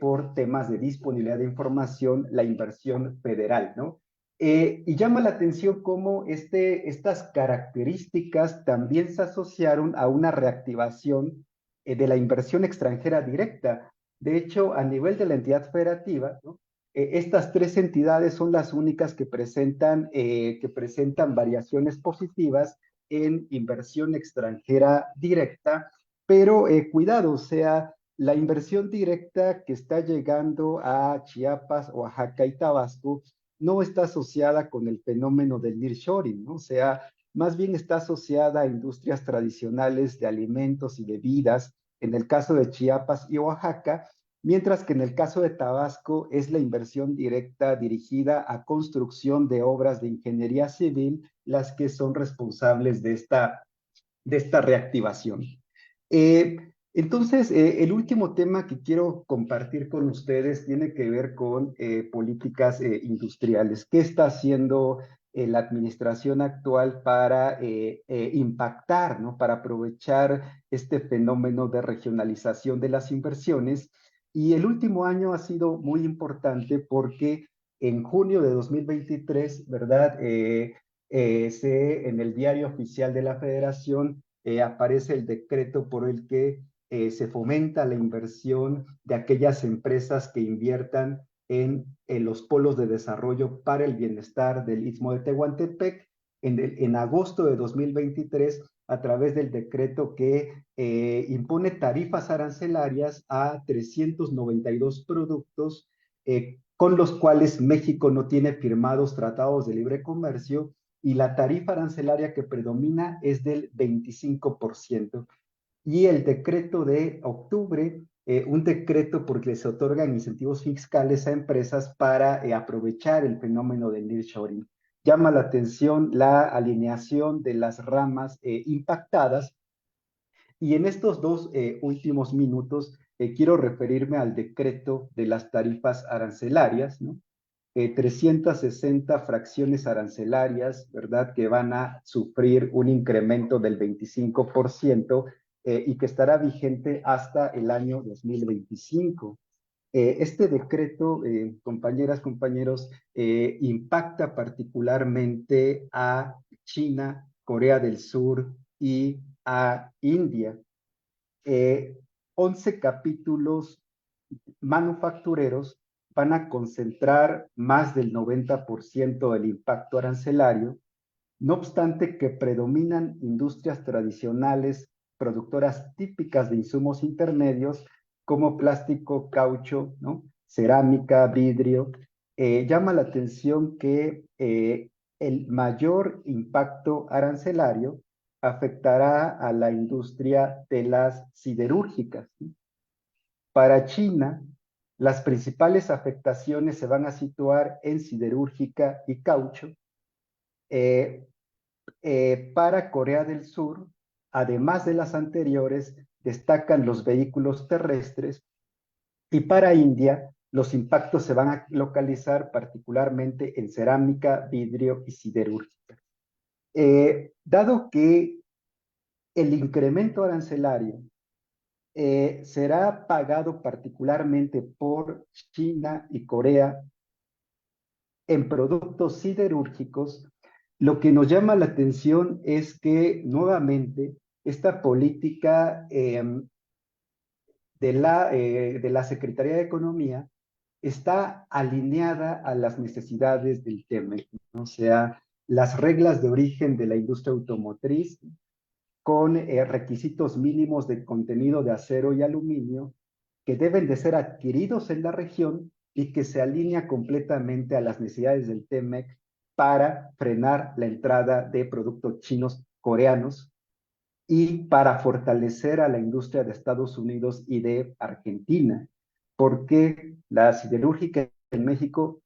por temas de disponibilidad de información la inversión federal, ¿no? Y llama la atención cómo estas características también se asociaron a una reactivación de la inversión extranjera directa. De hecho, a nivel de la entidad federativa, ¿no? Estas 3 entidades son las únicas que presentan variaciones positivas en inversión extranjera directa, pero cuidado, o sea, la inversión directa que está llegando a Chiapas, Oaxaca y Tabasco no está asociada con el fenómeno del nearshoring, ¿no? O sea, más bien está asociada a industrias tradicionales de alimentos y bebidas, en el caso de Chiapas y Oaxaca, mientras que en el caso de Tabasco es la inversión directa dirigida a construcción de obras de ingeniería civil las que son responsables de esta reactivación. Entonces, el último tema que quiero compartir con ustedes tiene que ver con políticas industriales. ¿Qué está haciendo la administración actual para impactar, ¿no? Para aprovechar este fenómeno de regionalización de las inversiones? Y el último año ha sido muy importante porque en junio de 2023, ¿verdad? En el Diario Oficial de la Federación aparece el decreto por el que se fomenta la inversión de aquellas empresas que inviertan en los polos de desarrollo para el bienestar del Istmo de Tehuantepec. en agosto de 2023 a través del decreto que impone tarifas arancelarias a 392 productos con los cuales México no tiene firmados tratados de libre comercio y la tarifa arancelaria que predomina es del 25%. Y el decreto de octubre, un decreto porque se otorgan incentivos fiscales a empresas para aprovechar el fenómeno del nearshoring. Llama la atención la alineación de las ramas impactadas y en estos dos últimos minutos quiero referirme al decreto de las tarifas arancelarias, ¿no? 360 fracciones arancelarias, ¿verdad? Que van a sufrir un incremento del 25% y que estará vigente hasta el año 2025. Este decreto, compañeras, compañeros, impacta particularmente a China, Corea del Sur y a India. 11 capítulos manufactureros van a concentrar más del 90% del impacto arancelario, no obstante que predominan industrias tradicionales, productoras típicas de insumos intermedios, como plástico, caucho, ¿no? Cerámica, vidrio. Llama la atención que el mayor impacto arancelario afectará a la industria de las siderúrgicas, ¿sí? Para China, las principales afectaciones se van a situar en siderúrgica y caucho. Eh, para Corea del Sur, además de las anteriores, destacan los vehículos terrestres y para India, los impactos se van a localizar particularmente en cerámica, vidrio y siderúrgica. Dado que el incremento arancelario será pagado particularmente por China y Corea en productos siderúrgicos, lo que nos llama la atención es que nuevamente esta política de la Secretaría de Economía está alineada a las necesidades del TEMEC, ¿no? O sea, las reglas de origen de la industria automotriz con requisitos mínimos de contenido de acero y aluminio que deben de ser adquiridos en la región y que se alinea completamente a las necesidades del TEMEC para frenar la entrada de productos chinos, coreanos y para fortalecer a la industria de Estados Unidos y de Argentina, porque la siderúrgica en México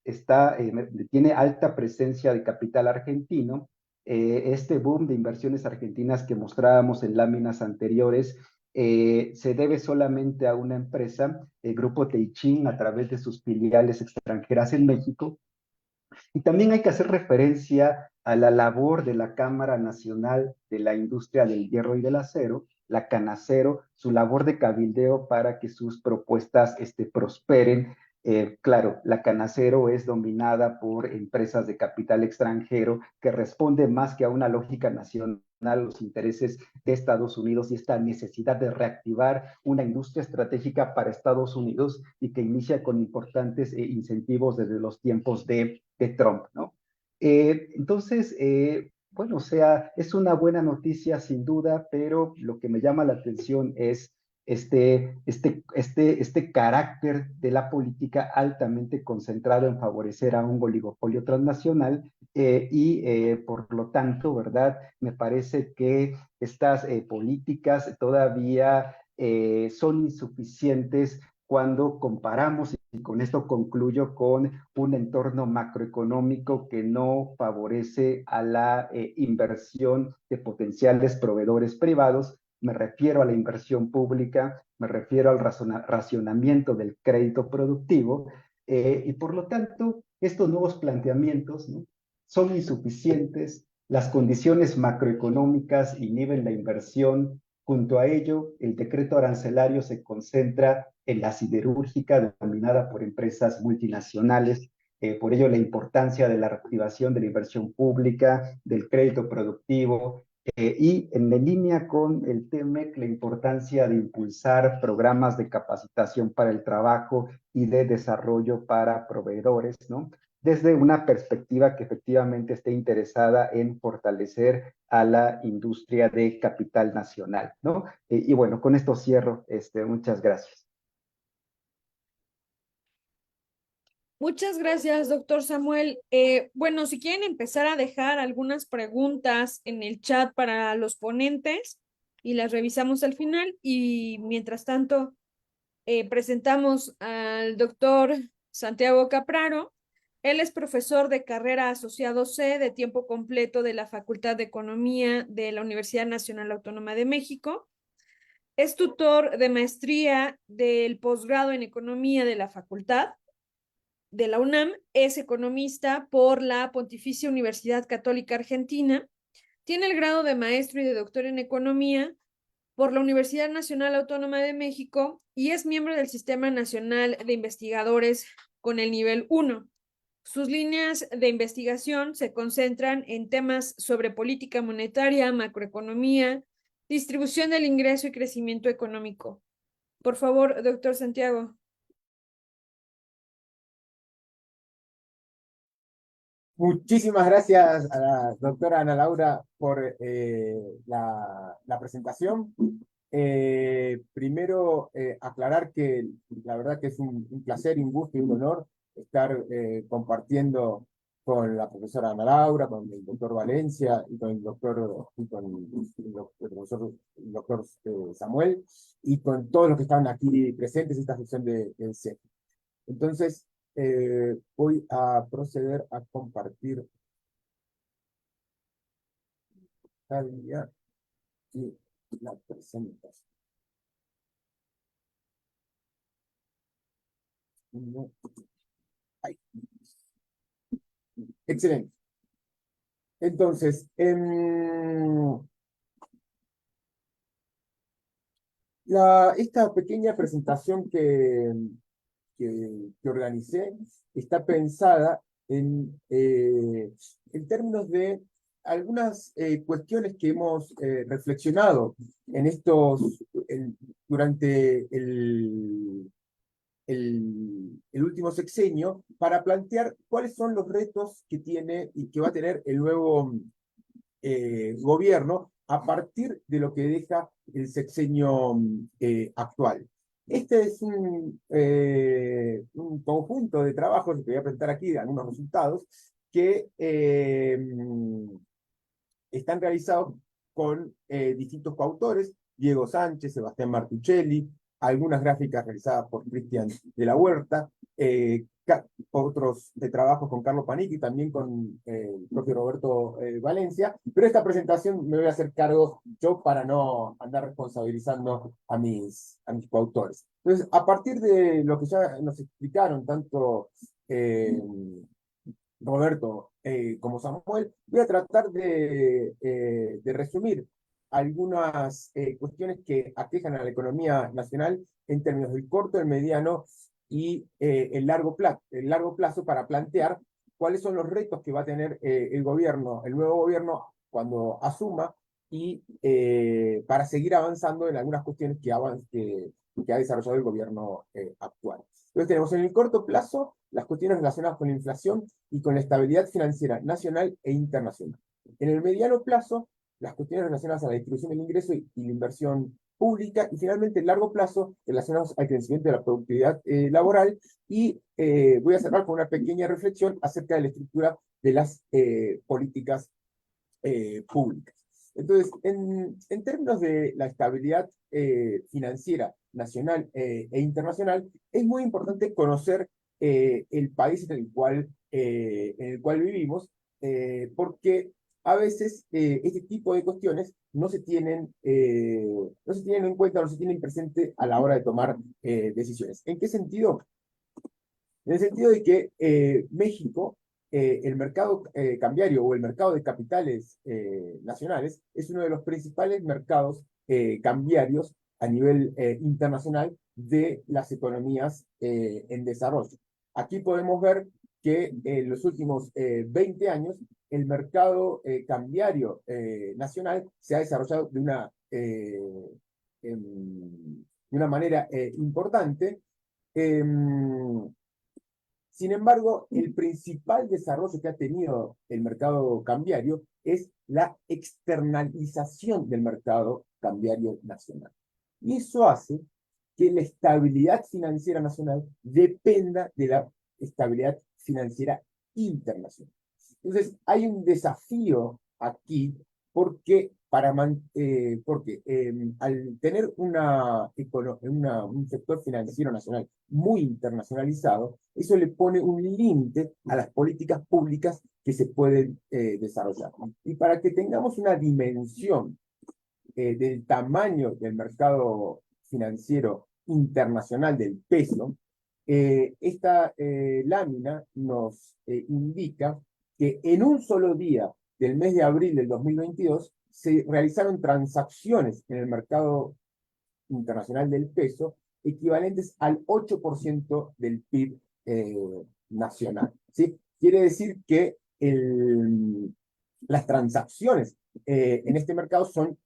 tiene alta presencia de capital argentino. Este boom de inversiones argentinas que mostrábamos en láminas anteriores se debe solamente a una empresa, el Grupo Teichin, a través de sus filiales extranjeras en México. Y también hay que hacer referencia a la labor de la Cámara Nacional de la Industria del Hierro y del Acero, la Canacero, su labor de cabildeo para que sus propuestas prosperen. Claro, la Canacero es dominada por empresas de capital extranjero que responde más que a una lógica nacional a los intereses de Estados Unidos y esta necesidad de reactivar una industria estratégica para Estados Unidos y que inicia con importantes incentivos desde los tiempos de Trump, ¿no? Entonces, bueno, o sea, es una buena noticia sin duda, pero lo que me llama la atención es este carácter de la política altamente concentrado en favorecer a un oligopolio transnacional por lo tanto, ¿verdad? Me parece que estas políticas todavía son insuficientes cuando comparamos, y con esto concluyo, con un entorno macroeconómico que no favorece a la inversión de potenciales proveedores privados. Me refiero a la inversión pública, me refiero al racionamiento del crédito productivo, y por lo tanto, estos nuevos planteamientos, ¿no?, son insuficientes, las condiciones macroeconómicas inhiben la inversión. Junto a ello, el decreto arancelario se concentra en la siderúrgica dominada por empresas multinacionales. Por ello, la importancia de la reactivación de la inversión pública, del crédito productivo, y en línea con el TEMEC, la importancia de impulsar programas de capacitación para el trabajo y de desarrollo para proveedores, ¿no? desde una perspectiva que efectivamente esté interesada en fortalecer a la industria de capital nacional, ¿no? Y bueno, con esto cierro. Muchas gracias. Muchas gracias, doctor Samuel. Bueno, si quieren empezar a dejar algunas preguntas en el chat para los ponentes y las revisamos al final. Y mientras tanto, presentamos al doctor Santiago Capraro. Él es profesor de carrera asociado C de tiempo completo de la Facultad de Economía de la Universidad Nacional Autónoma de México. Es tutor de maestría del posgrado en Economía de la Facultad de la UNAM, es economista por la Pontificia Universidad Católica Argentina, tiene el grado de maestro y de doctor en economía por la Universidad Nacional Autónoma de México y es miembro del Sistema Nacional de Investigadores con el nivel 1. Sus líneas de investigación se concentran en temas sobre política monetaria, macroeconomía, distribución del ingreso y crecimiento económico. Por favor, doctor Santiago. Muchísimas gracias a la doctora Ana Laura por la presentación. Primero, aclarar que la verdad que es un placer, un gusto y un honor estar compartiendo con la profesora Ana Laura, con el doctor Valencia y con el doctor, el doctor Samuel y con todos los que están aquí presentes en esta sesión del CEP. Entonces, voy a proceder a compartir pantalla y la presentación. Ahí. Excelente. Entonces, esta pequeña presentación que organicé está pensada en términos de algunas cuestiones que hemos reflexionado en durante el último sexenio para plantear cuáles son los retos que tiene y que va a tener el nuevo gobierno a partir de lo que deja el sexenio actual. Este es un conjunto de trabajos, que voy a presentar aquí algunos resultados, que están realizados con distintos coautores, Diego Sánchez, Sebastián Martuchelli, algunas gráficas realizadas por Cristian de la Huerta, otros de trabajos con Carlos Panicchi, también con el propio Roberto Valencia, pero esta presentación me voy a hacer cargo yo para no andar responsabilizando a mis coautores. Entonces, a partir de lo que ya nos explicaron tanto Roberto como Samuel, voy a tratar de resumir algunas cuestiones que aquejan a la economía nacional en términos del corto, el mediano y el largo plazo para plantear cuáles son los retos que va a tener el nuevo gobierno cuando asuma y para seguir avanzando en algunas cuestiones que ha desarrollado el gobierno actual. Entonces tenemos en el corto plazo las cuestiones relacionadas con la inflación y con la estabilidad financiera nacional e internacional. En el mediano plazo, las cuestiones relacionadas a la distribución del ingreso y la inversión pública, y finalmente el largo plazo relacionados al crecimiento de la productividad laboral, y voy a cerrar con una pequeña reflexión acerca de la estructura de las políticas públicas. Entonces, en términos de la estabilidad financiera nacional e internacional, es muy importante conocer el país en el cual vivimos, porque a veces este tipo de cuestiones no se tienen en cuenta, no se tienen presente a la hora de tomar decisiones. ¿En qué sentido? En el sentido de que México, el mercado cambiario o el mercado de capitales nacionales, es uno de los principales mercados cambiarios a nivel internacional de las economías en desarrollo. Aquí podemos ver que en los últimos 20 años el mercado cambiario nacional se ha desarrollado de una manera importante. Sin embargo, el principal desarrollo que ha tenido el mercado cambiario es la externalización del mercado cambiario nacional. Y eso hace que la estabilidad financiera nacional dependa de la estabilidad financiera internacional. Entonces, hay un desafío aquí porque, al tener un sector financiero nacional muy internacionalizado, eso le pone un límite a las políticas públicas que se pueden desarrollar. Y para que tengamos una dimensión del tamaño del mercado financiero internacional del peso, esta lámina nos indica que en un solo día del mes de abril del 2022 se realizaron transacciones en el mercado internacional del peso equivalentes al 8% del PIB nacional. ¿Sí? Quiere decir que las transacciones en este mercado son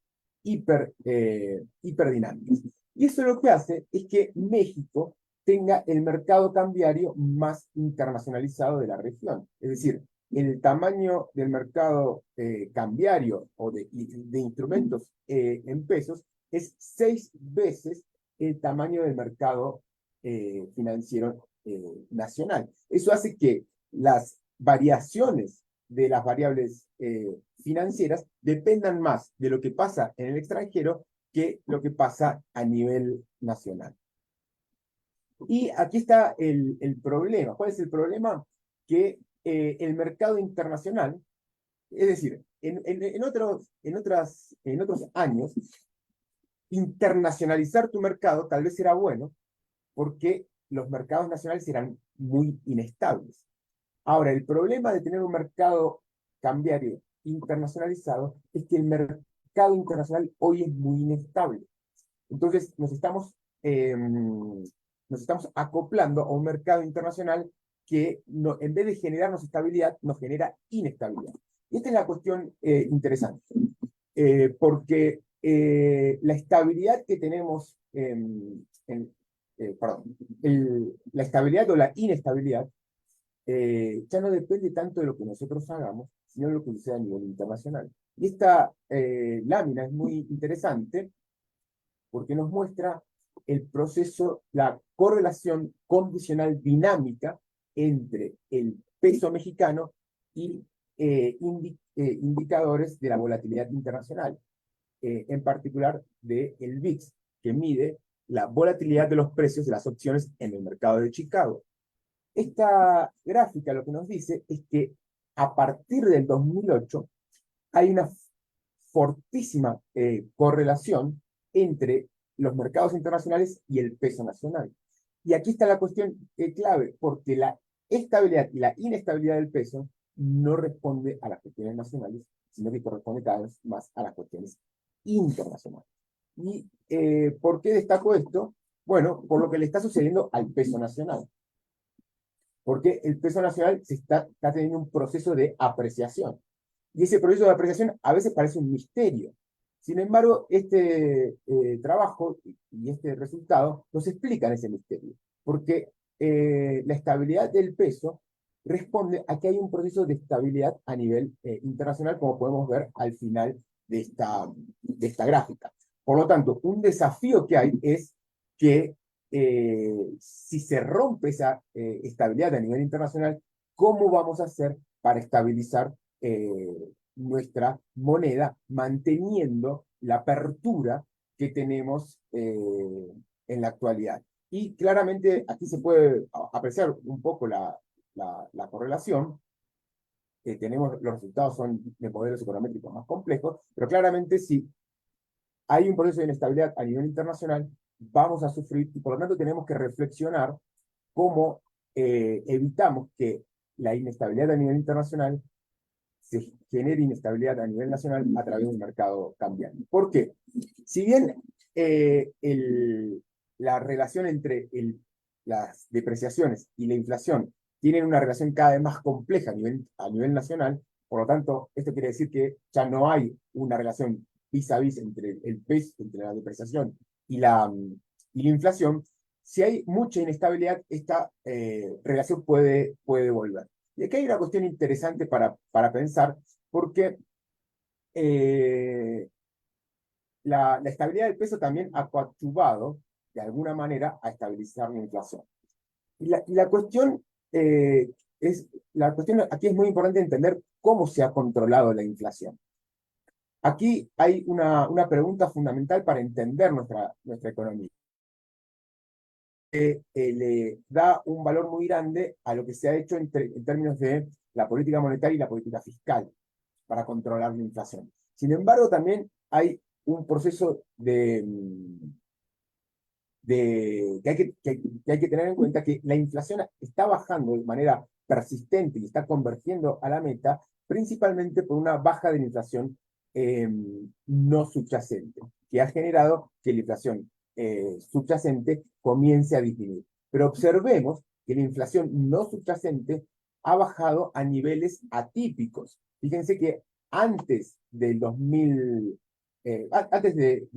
hiperdinámicas. Y eso lo que hace es que México tenga el mercado cambiario más internacionalizado de la región. Es decir, el tamaño del mercado cambiario o de instrumentos en pesos es 6 veces el tamaño del mercado financiero nacional. Eso hace que las variaciones de las variables financieras dependan más de lo que pasa en el extranjero que lo que pasa a nivel nacional. Y aquí está el problema. ¿Cuál es el problema? Que el mercado internacional, es decir, en otros años, internacionalizar tu mercado tal vez era bueno porque los mercados nacionales eran muy inestables. Ahora, el problema de tener un mercado cambiario internacionalizado es que el mercado internacional hoy es muy inestable. Entonces, nos estamos acoplando a un mercado internacional que en vez de generarnos estabilidad, nos genera inestabilidad. Y esta es la cuestión interesante, porque la estabilidad que tenemos, la estabilidad o la inestabilidad ya no depende tanto de lo que nosotros hagamos, sino de lo que sucede a nivel internacional. Y esta lámina es muy interesante porque nos muestra el proceso, la correlación condicional dinámica entre el peso mexicano y indicadores de la volatilidad internacional, en particular del VIX, que mide la volatilidad de los precios de las opciones en el mercado de Chicago. Esta gráfica lo que nos dice es que a partir del 2008 hay una fortísima correlación entre los mercados internacionales y el peso nacional. Y aquí está la cuestión clave, porque la estabilidad y la inestabilidad del peso no responde a las cuestiones nacionales, sino que corresponde cada vez más a las cuestiones internacionales. ¿Y por qué destaco esto? Bueno, por lo que le está sucediendo al peso nacional. Porque el peso nacional está teniendo un proceso de apreciación. Y ese proceso de apreciación a veces parece un misterio. Sin embargo, este trabajo y este resultado nos explican ese misterio. Porque la estabilidad del peso responde a que hay un proceso de estabilidad a nivel internacional, como podemos ver al final de esta gráfica. Por lo tanto, un desafío que hay es que si se rompe esa estabilidad a nivel internacional, ¿cómo vamos a hacer para estabilizar nuestra moneda, manteniendo la apertura que tenemos en la actualidad? Y claramente aquí se puede apreciar un poco la correlación. Los resultados son de modelos econométricos más complejos, pero claramente si hay un proceso de inestabilidad a nivel internacional, vamos a sufrir y por lo tanto tenemos que reflexionar cómo evitamos que la inestabilidad a nivel internacional se genere inestabilidad a nivel nacional a través del mercado cambiario. ¿Por qué? Si bien la relación entre las depreciaciones y la inflación tienen una relación cada vez más compleja a nivel nacional, por lo tanto, esto quiere decir que ya no hay una relación vis a vis entre el peso, entre la depreciación y la inflación, si hay mucha inestabilidad, esta relación puede volver. Y aquí hay una cuestión interesante para pensar, porque la estabilidad del peso también ha coadyuvado, de alguna manera, a estabilizar la inflación. Y la cuestión aquí es muy importante entender cómo se ha controlado la inflación. Aquí hay una pregunta fundamental para entender nuestra economía. Le da un valor muy grande a lo que se ha hecho en términos de la política monetaria y la política fiscal para controlar la inflación. Sin embargo, también hay un proceso que hay que tener en cuenta, que la inflación está bajando de manera persistente y está convergiendo a la meta, principalmente por una baja de la inflación no subyacente, que ha generado que la inflación subyacente comience a disminuir. Pero observemos que la inflación no subyacente ha bajado a niveles atípicos. Fíjense que antes del 2000, antes de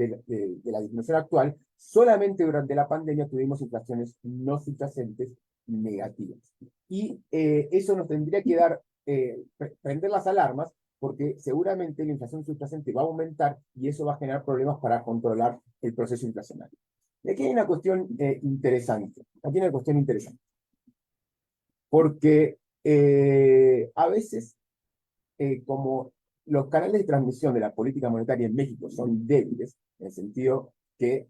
la disminución actual, solamente durante la pandemia tuvimos inflaciones no subyacentes negativas. Y eso nos tendría que prender las alarmas, porque seguramente la inflación subyacente va a aumentar y eso va a generar problemas para controlar el proceso inflacionario. Y aquí hay una cuestión interesante. Aquí hay una cuestión interesante. Porque a veces, como los canales de transmisión de la política monetaria en México son débiles, en el sentido que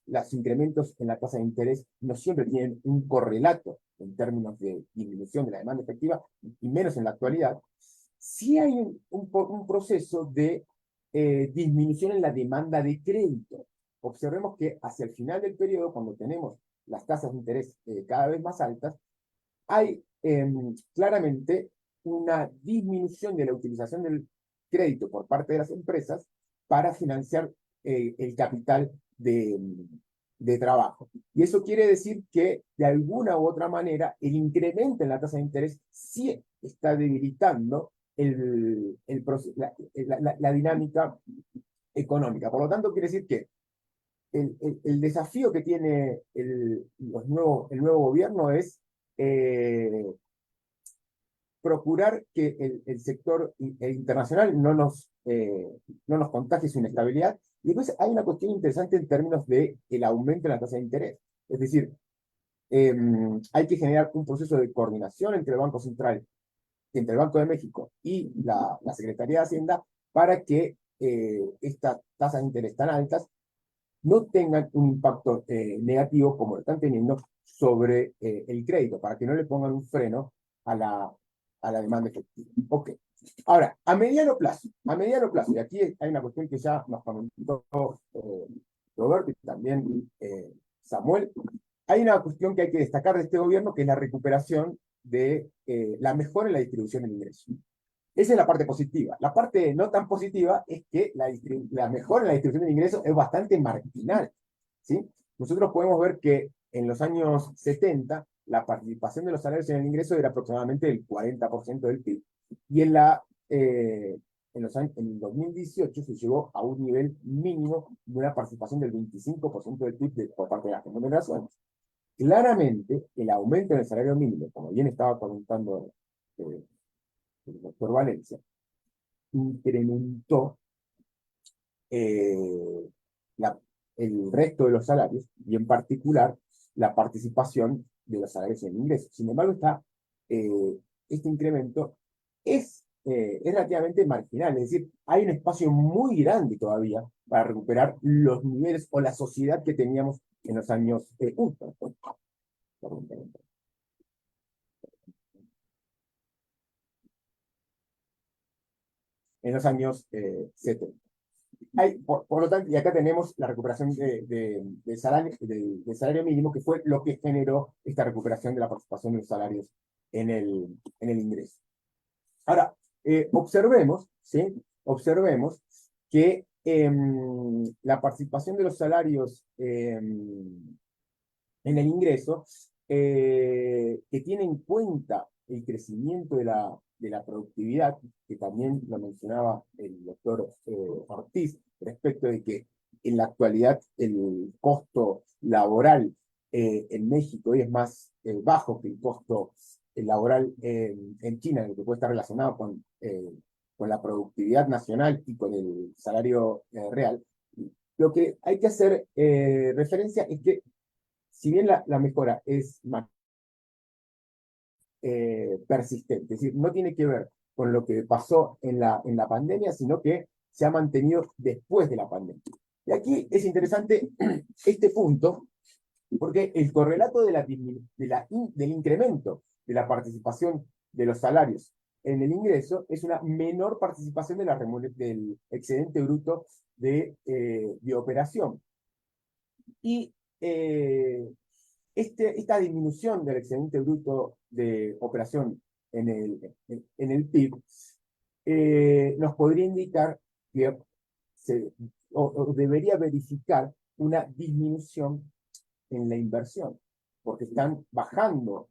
los incrementos en la tasa de interés no siempre tienen un correlato en términos de disminución de la demanda efectiva, y menos en la actualidad, sí hay un proceso de disminución en la demanda de crédito. Observemos que hacia el final del periodo, cuando tenemos las tasas de interés cada vez más altas, hay claramente una disminución de la utilización del crédito por parte de las empresas para financiar el capital de trabajo. Y eso quiere decir que, de alguna u otra manera, el incremento en la tasa de interés sí está debilitando la dinámica económica. Por lo tanto, quiere decir que el desafío que tiene el nuevo gobierno es procurar que el sector internacional no nos contagie su inestabilidad. Y después hay una cuestión interesante en términos del aumento de la tasa de interés. Es decir, hay que generar un proceso de coordinación entre el Banco Central, entre el Banco de México y la Secretaría de Hacienda, para que estas tasas de interés tan altas no tengan un impacto negativo como lo están teniendo sobre el crédito, para que no le pongan un freno a la demanda efectiva. Ok. Ahora, a mediano plazo, y aquí hay una cuestión que ya nos comentó Roberto y también Samuel, hay una cuestión que hay que destacar de este gobierno, que es la recuperación de la mejora en la distribución del ingreso. Esa es la parte positiva. La parte no tan positiva es que la mejora en la distribución del ingreso es bastante marginal, ¿sí? Nosotros podemos ver que en los años 70 la participación de los salarios en el ingreso era aproximadamente el 40% del PIB. Y en el 2018 se llegó a un nivel mínimo de una participación del 25% del PIB por parte de las remuneraciones. Claramente, el aumento en el salario mínimo, como bien estaba comentando el doctor Valencia, incrementó el resto de los salarios, y en particular la participación de los salarios en el ingreso. Sin embargo, este incremento es relativamente marginal, es decir, hay un espacio muy grande todavía para recuperar los niveles o la sociedad que teníamos en los años en los años 70. Por lo tanto, y acá tenemos la recuperación del salario mínimo, que fue lo que generó esta recuperación de la participación de los salarios en el ingreso. Ahora, observemos, ¿sí? Observemos que la participación de los salarios en el ingreso, que tiene en cuenta el crecimiento de la productividad, que también lo mencionaba el doctor Ortiz, respecto de que en la actualidad el costo laboral en México hoy es más bajo que el costo laboral en China, lo que puede estar relacionado con la productividad nacional y con el salario real. Lo que hay que hacer referencia es que, si bien la mejora es más persistente, es decir, no tiene que ver con lo que pasó en la pandemia, sino que se ha mantenido después de la pandemia. Y aquí es interesante este punto, porque el correlato del incremento de la participación de los salarios en el ingreso es una menor participación del excedente bruto de operación. Y esta disminución del excedente bruto de operación en el PIB nos podría indicar que o debería verificar una disminución en la inversión, porque están bajando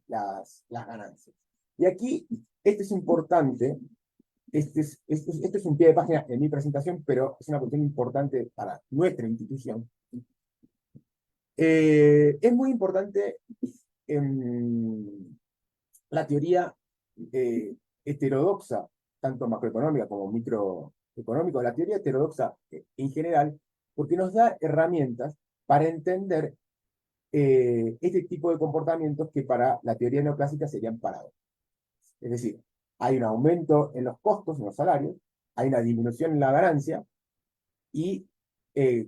las ganancias. Y aquí, esto es importante, esto es un pie de página en mi presentación, pero es una cuestión importante para nuestra institución. Es muy importante la teoría heterodoxa, tanto macroeconómica como microeconómica, la teoría heterodoxa en general, porque nos da herramientas para entender este tipo de comportamientos que para la teoría neoclásica serían paradójicos. Es decir, hay un aumento en los costos, en los salarios, hay una disminución en la ganancia, y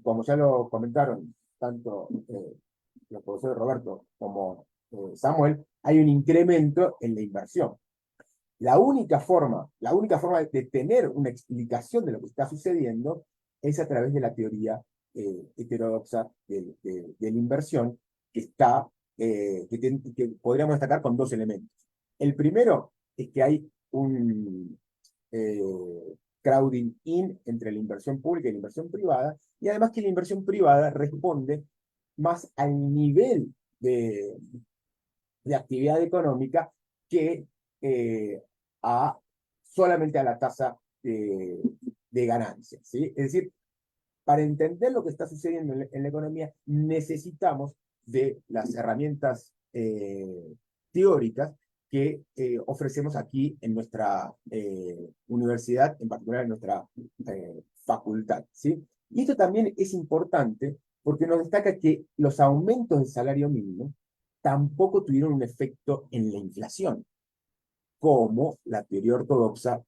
como ya lo comentaron tanto los profesores Roberto como Samuel, hay un incremento en la inversión. La única forma de tener una explicación de lo que está sucediendo es a través de la teoría heterodoxa de la inversión, que podríamos destacar con dos elementos. El primero es que hay un crowding in entre la inversión pública y la inversión privada, y además que la inversión privada responde más al nivel de actividad económica que solamente a la tasa de ganancias, ¿sí? Es decir, para entender lo que está sucediendo en la economía, necesitamos de las herramientas teóricas que ofrecemos aquí en nuestra universidad, en particular en nuestra facultad, ¿sí? Y esto también es importante porque nos destaca que los aumentos del salario mínimo tampoco tuvieron un efecto en la inflación, como la teoría ortodoxa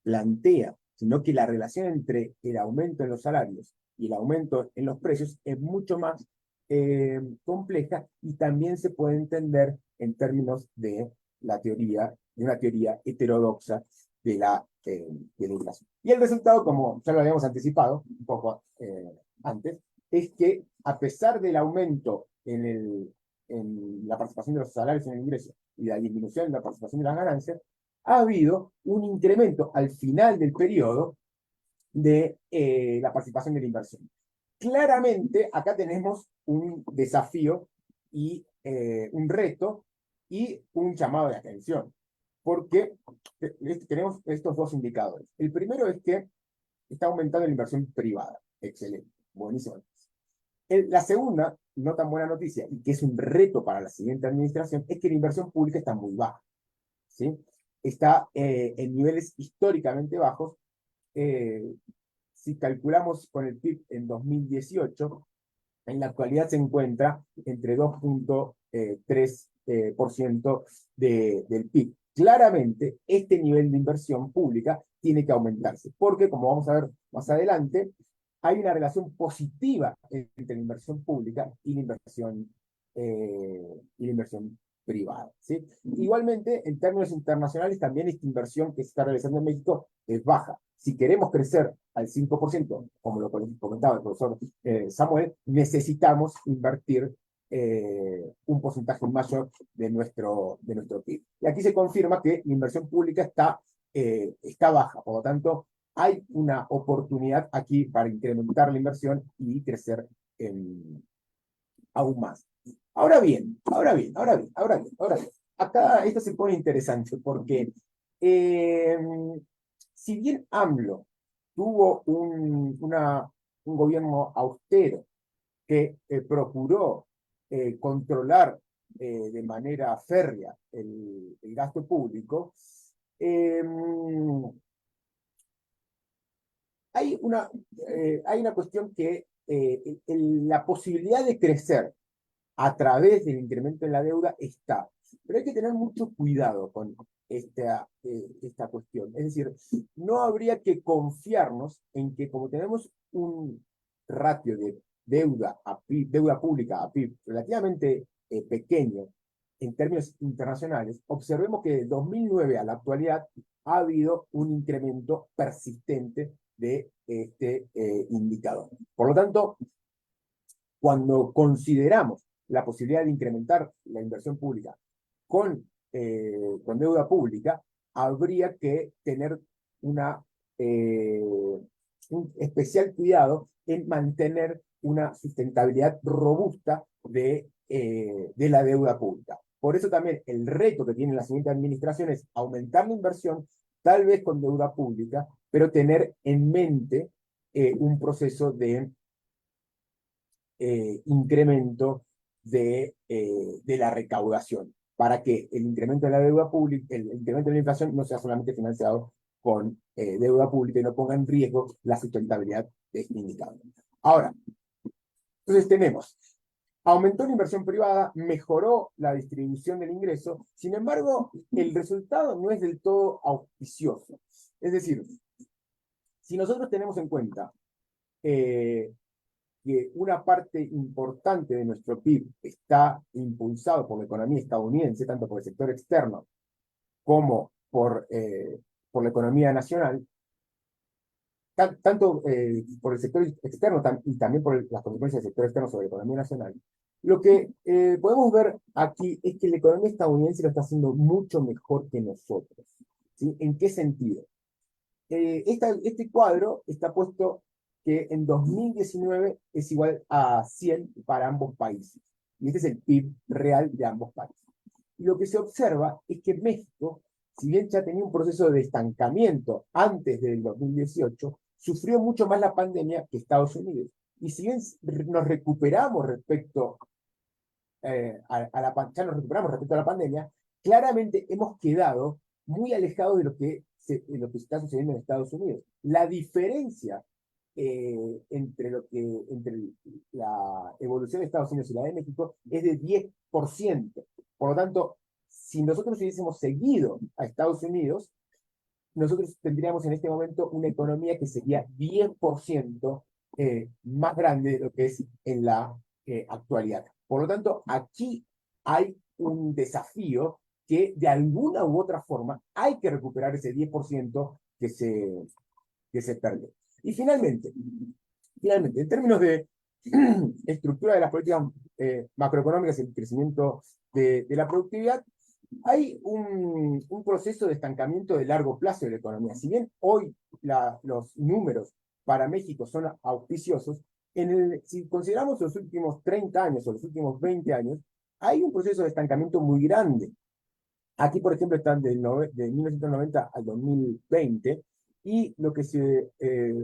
plantea, sino que la relación entre el aumento en los salarios y el aumento en los precios es mucho más compleja, y también se puede entender en términos de una teoría heterodoxa de la inflación. Y el resultado, como ya lo habíamos anticipado un poco antes, es que a pesar del aumento en la participación de los salarios en el ingreso y la disminución en la participación de las ganancias, ha habido un incremento al final del periodo de la participación de la inversión. Claramente, acá tenemos un desafío y un reto y un llamado de atención, porque tenemos estos dos indicadores. El primero es que está aumentando la inversión privada. Excelente, buenísimo. La segunda, no tan buena noticia, y que es un reto para la siguiente administración, es que la inversión pública está muy baja, ¿sí? Está en niveles históricamente bajos. Si calculamos con el PIB en 2018, en la actualidad se encuentra entre 2,3% del PIB. Claramente, este nivel de inversión pública tiene que aumentarse, porque, como vamos a ver más adelante, hay una relación positiva entre la inversión pública y la inversión privada, ¿sí? Igualmente, en términos internacionales, también esta inversión que se está realizando en México es baja. Si queremos crecer al 5%, como lo comentaba el profesor Samuel, necesitamos invertir un porcentaje mayor de nuestro PIB. Y aquí se confirma que la inversión pública está baja, por lo tanto, hay una oportunidad aquí para incrementar la inversión y crecer aún más. Ahora bien, acá esto se pone interesante porque si bien AMLO tuvo un gobierno austero que procuró controlar de manera férrea el gasto público, hay una cuestión que la posibilidad de crecer a través del incremento en la deuda está, pero hay que tener mucho cuidado con esta cuestión. Es decir, no habría que confiarnos en que como tenemos un ratio de deuda pública a PIB relativamente pequeño en términos internacionales, observemos que de 2009 a la actualidad ha habido un incremento persistente de este indicador. Por lo tanto, cuando consideramos la posibilidad de incrementar la inversión pública con deuda pública, habría que tener un especial cuidado en mantener una sustentabilidad robusta de la deuda pública. Por eso también el reto que tiene la siguiente administración es aumentar la inversión, tal vez con deuda pública, pero tener en mente un proceso de incremento de la recaudación, para que el incremento de la deuda pública, el incremento de la inflación no sea solamente financiado con deuda pública y no ponga en riesgo la sustentabilidad de este indicador. Ahora, entonces tenemos, aumentó la inversión privada, mejoró la distribución del ingreso, sin embargo, el resultado no es del todo auspicioso. Es decir, si nosotros tenemos en cuenta que una parte importante de nuestro PIB está impulsado por la economía estadounidense, tanto por el sector externo como por la economía nacional, tanto por el sector externo y también por las consecuencias del sector externo sobre la economía nacional. Lo que podemos ver aquí es que la economía estadounidense lo está haciendo mucho mejor que nosotros. ¿Sí? ¿En qué sentido? Este cuadro está puesto que en 2019 es igual a 100 para ambos países. Y este es el PIB real de ambos países. Y lo que se observa es que México, si bien ya tenía un proceso de estancamiento antes del 2018, sufrió mucho más la pandemia que Estados Unidos. Y si bien nos recuperamos respecto ya nos recuperamos respecto a la pandemia, claramente hemos quedado muy alejados de lo que está sucediendo en Estados Unidos. La diferencia entre la evolución de Estados Unidos y la de México es de 10%. Por lo tanto, si nosotros hubiésemos seguido a Estados Unidos, nosotros tendríamos en este momento una economía que sería 10% más grande de lo que es en la actualidad. Por lo tanto, aquí hay un desafío que de alguna u otra forma hay que recuperar ese 10% que se perdió. Y finalmente, en términos de estructura de las políticas macroeconómicas y el crecimiento de la productividad, hay un proceso de estancamiento de largo plazo de la economía. Si bien hoy los números para México son auspiciosos, si consideramos los últimos 30 años o los últimos 20 años, hay un proceso de estancamiento muy grande. Aquí, por ejemplo, están de 1990 al 2020, y lo que se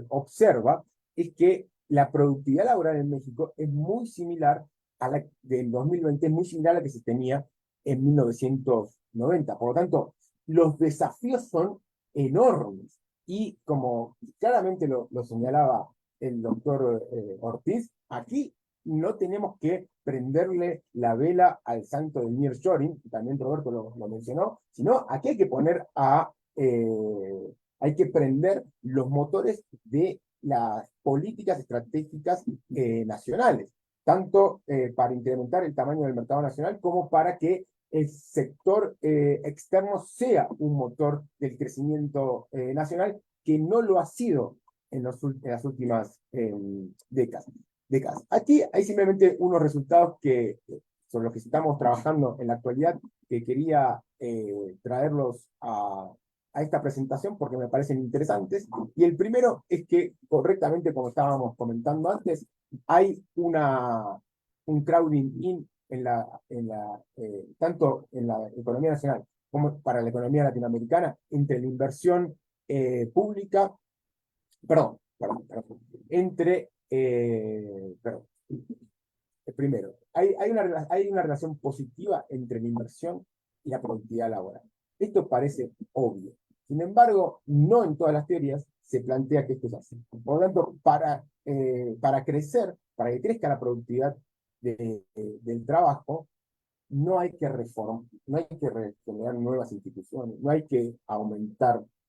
observa es que la productividad laboral en México es muy similar a la del 2020, es muy similar a la que se tenía en 1990. Por lo tanto, los desafíos son enormes. Y como claramente lo señalaba el doctor Ortiz, aquí no tenemos que prenderle la vela al santo del nearshoring, también Roberto lo mencionó, sino aquí hay que hay que prender los motores de las políticas estratégicas nacionales, tanto para incrementar el tamaño del mercado nacional como para que el sector externo sea un motor del crecimiento nacional, que no lo ha sido en las últimas décadas. Aquí hay simplemente unos resultados sobre los que estamos trabajando en la actualidad, que quería traerlos a esta presentación porque me parecen interesantes. Y el primero es que, correctamente, como estábamos comentando antes, hay un crowding in tanto en la economía nacional como para la economía latinoamericana, entre la inversión pública, entre perdón, primero, hay una relación positiva entre la inversión y la productividad laboral. Esto parece obvio. Sin embargo, no en todas las teorías se plantea que esto es así. Por lo tanto, para crecer, para que crezca la productividad del trabajo, no hay que no hay que generar nuevas instituciones, no hay que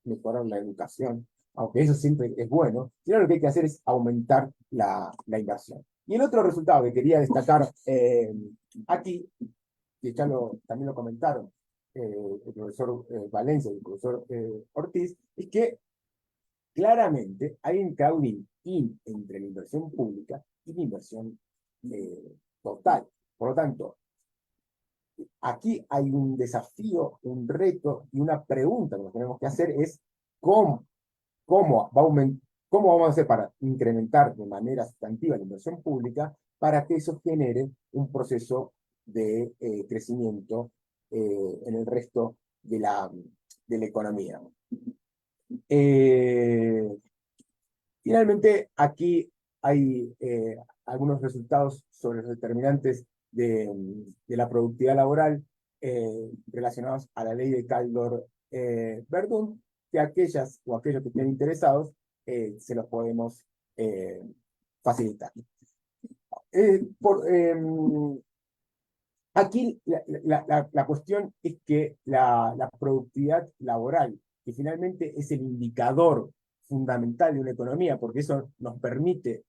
mejorar la educación, aunque eso siempre es bueno, sino lo que hay que hacer es aumentar la inversión. Y el otro resultado que quería destacar aquí, que también lo comentaron el profesor Valencia y el profesor Ortiz, es que claramente hay un in entre la inversión pública y la inversión total. Por lo tanto, aquí hay un desafío, un reto y una pregunta que nos tenemos que hacer es cómo vamos a hacer para incrementar de manera sustantiva la inversión pública para que eso genere un proceso de crecimiento en el resto de la economía. Finalmente, aquí hay algunos resultados sobre los determinantes de la productividad laboral relacionados a la ley de Kaldor-Verdún, que aquellos que estén interesados se los podemos facilitar. Aquí la cuestión es que la productividad laboral, que finalmente es el indicador fundamental de una economía, porque eso nos permite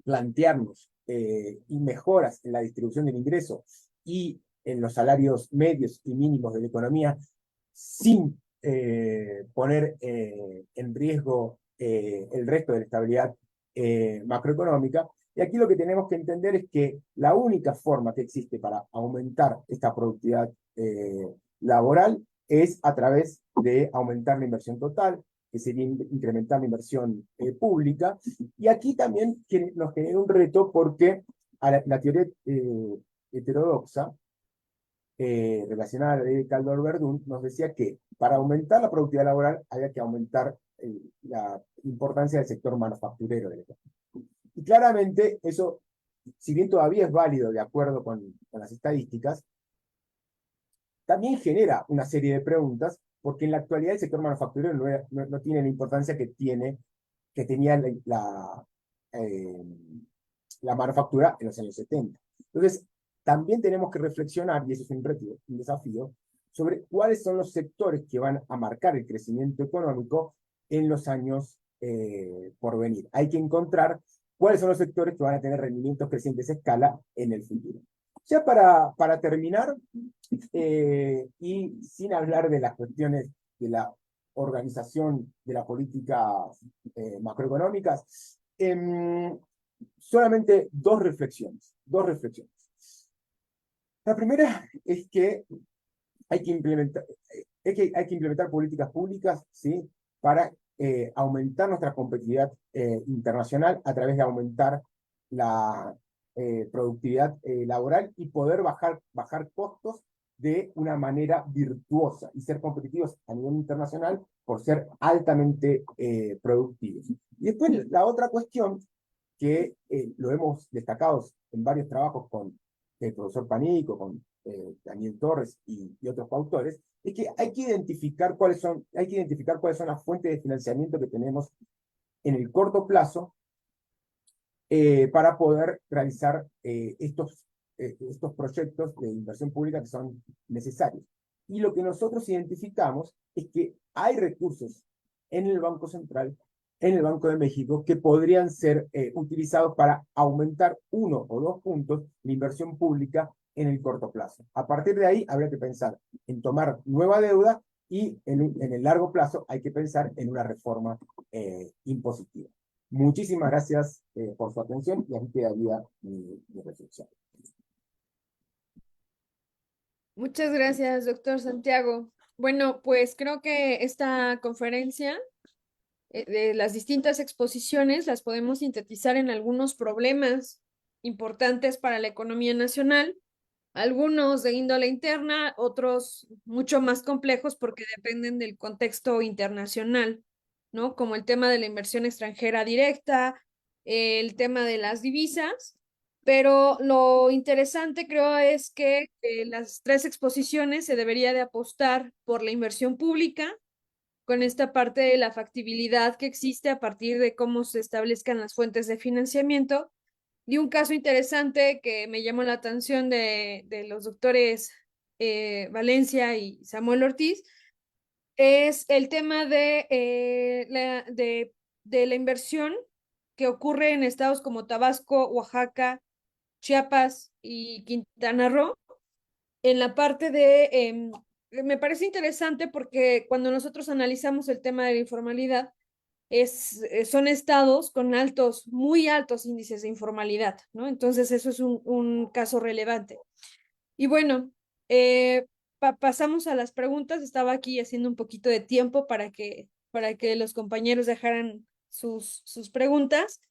plantearnos y mejoras en la distribución del ingreso y en los salarios medios y mínimos de la economía, sin poner en riesgo el resto de la estabilidad macroeconómica. Y aquí lo que tenemos que entender es que la única forma que existe para aumentar esta productividad laboral es a través de aumentar la inversión total, que sería incrementar la inversión pública. Y aquí también nos genera un reto porque a la teoría heterodoxa relacionada a la ley de Kaldor-Verdún nos decía que para aumentar la productividad laboral había que aumentar la importancia del sector manufacturero de la economía. Y claramente eso, si bien todavía es válido de acuerdo con las estadísticas, también genera una serie de preguntas, porque en la actualidad el sector manufacturero no tiene la importancia que tenía la manufactura en los años 70. Entonces, también tenemos que reflexionar, y eso es un desafío, sobre cuáles son los sectores que van a marcar el crecimiento económico en los años por venir. Hay que encontrar cuáles son los sectores que van a tener rendimientos crecientes a escala en el futuro. Ya para terminar, y sin hablar de las cuestiones de la organización de las políticas macroeconómicas, solamente dos reflexiones. La primera es que hay que implementar políticas públicas, ¿sí?, para aumentar nuestra competitividad internacional a través de aumentar la productividad laboral y poder bajar costos de una manera virtuosa y ser competitivos a nivel internacional por ser altamente productivos. Y después la otra cuestión que lo hemos destacado en varios trabajos con el profesor Panico, con Daniel Torres y otros coautores, es que hay que identificar cuáles son las fuentes de financiamiento que tenemos en el corto plazo para poder realizar estos proyectos de inversión pública que son necesarios. Y lo que nosotros identificamos es que hay recursos en el Banco Central, en el Banco de México, que podrían ser utilizados para aumentar 1 o 2 puntos la inversión pública en el corto plazo. A partir de ahí habría que pensar en tomar nueva deuda y en el largo plazo hay que pensar en una reforma impositiva. Muchísimas gracias por su atención y aquí quedaría mi reflexión. Muchas gracias, doctor Santiago. Bueno, pues creo que esta conferencia de las distintas exposiciones las podemos sintetizar en algunos problemas importantes para la economía nacional, algunos de índole interna, otros mucho más complejos porque dependen del contexto internacional. ¿no? Como el tema de la inversión extranjera directa, el tema de las divisas, pero lo interesante creo es que las tres exposiciones se debería de apostar por la inversión pública, con esta parte de la factibilidad que existe a partir de cómo se establezcan las fuentes de financiamiento. Y un caso interesante que me llamó la atención de los doctores Valencia y Samuel Ortiz es el tema de la inversión que ocurre en estados como Tabasco, Oaxaca, Chiapas y Quintana Roo, en la parte me parece interesante porque cuando nosotros analizamos el tema de la informalidad, son estados con muy altos índices de informalidad, ¿no? Entonces eso es un caso relevante. Y bueno, pasamos a las preguntas. Estaba aquí haciendo un poquito de tiempo para que los compañeros dejaran sus preguntas.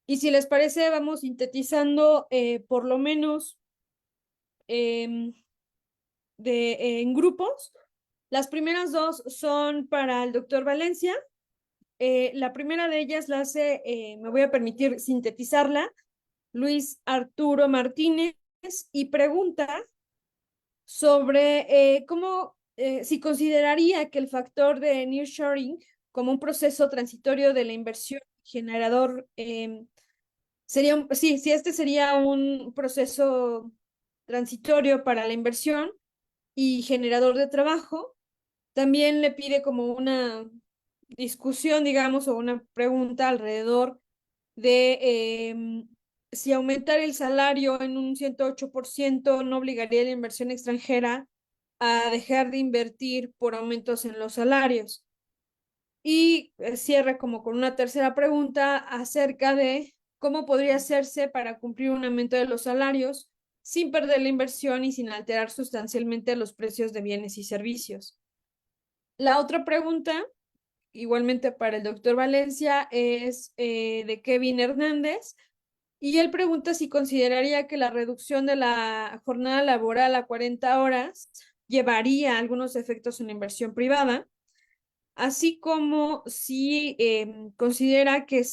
Y si les parece, vamos sintetizando por lo menos em, en grupos. Las primeras dos son para el doctor Valencia. La primera de ellas la hace, me voy a permitir sintetizarla, Luis Arturo Martínez, y pregunta sobre si consideraría que el factor de nearshoring como un proceso transitorio de la inversión generador si este sería un proceso transitorio para la inversión y generador de trabajo. También le pide como una discusión, digamos, o una pregunta alrededor de si aumentar el salario en un 108% no obligaría a la inversión extranjera a dejar de invertir por aumentos en los salarios. Y cierra como con una tercera pregunta acerca de cómo podría hacerse para cumplir un aumento de los salarios sin perder la inversión y sin alterar sustancialmente los precios de bienes y servicios. La otra pregunta, igualmente para el doctor Valencia, es de Kevin Hernández, y él pregunta si consideraría que la reducción de la jornada laboral a 40 horas llevaría algunos efectos en la inversión privada, así como si considera que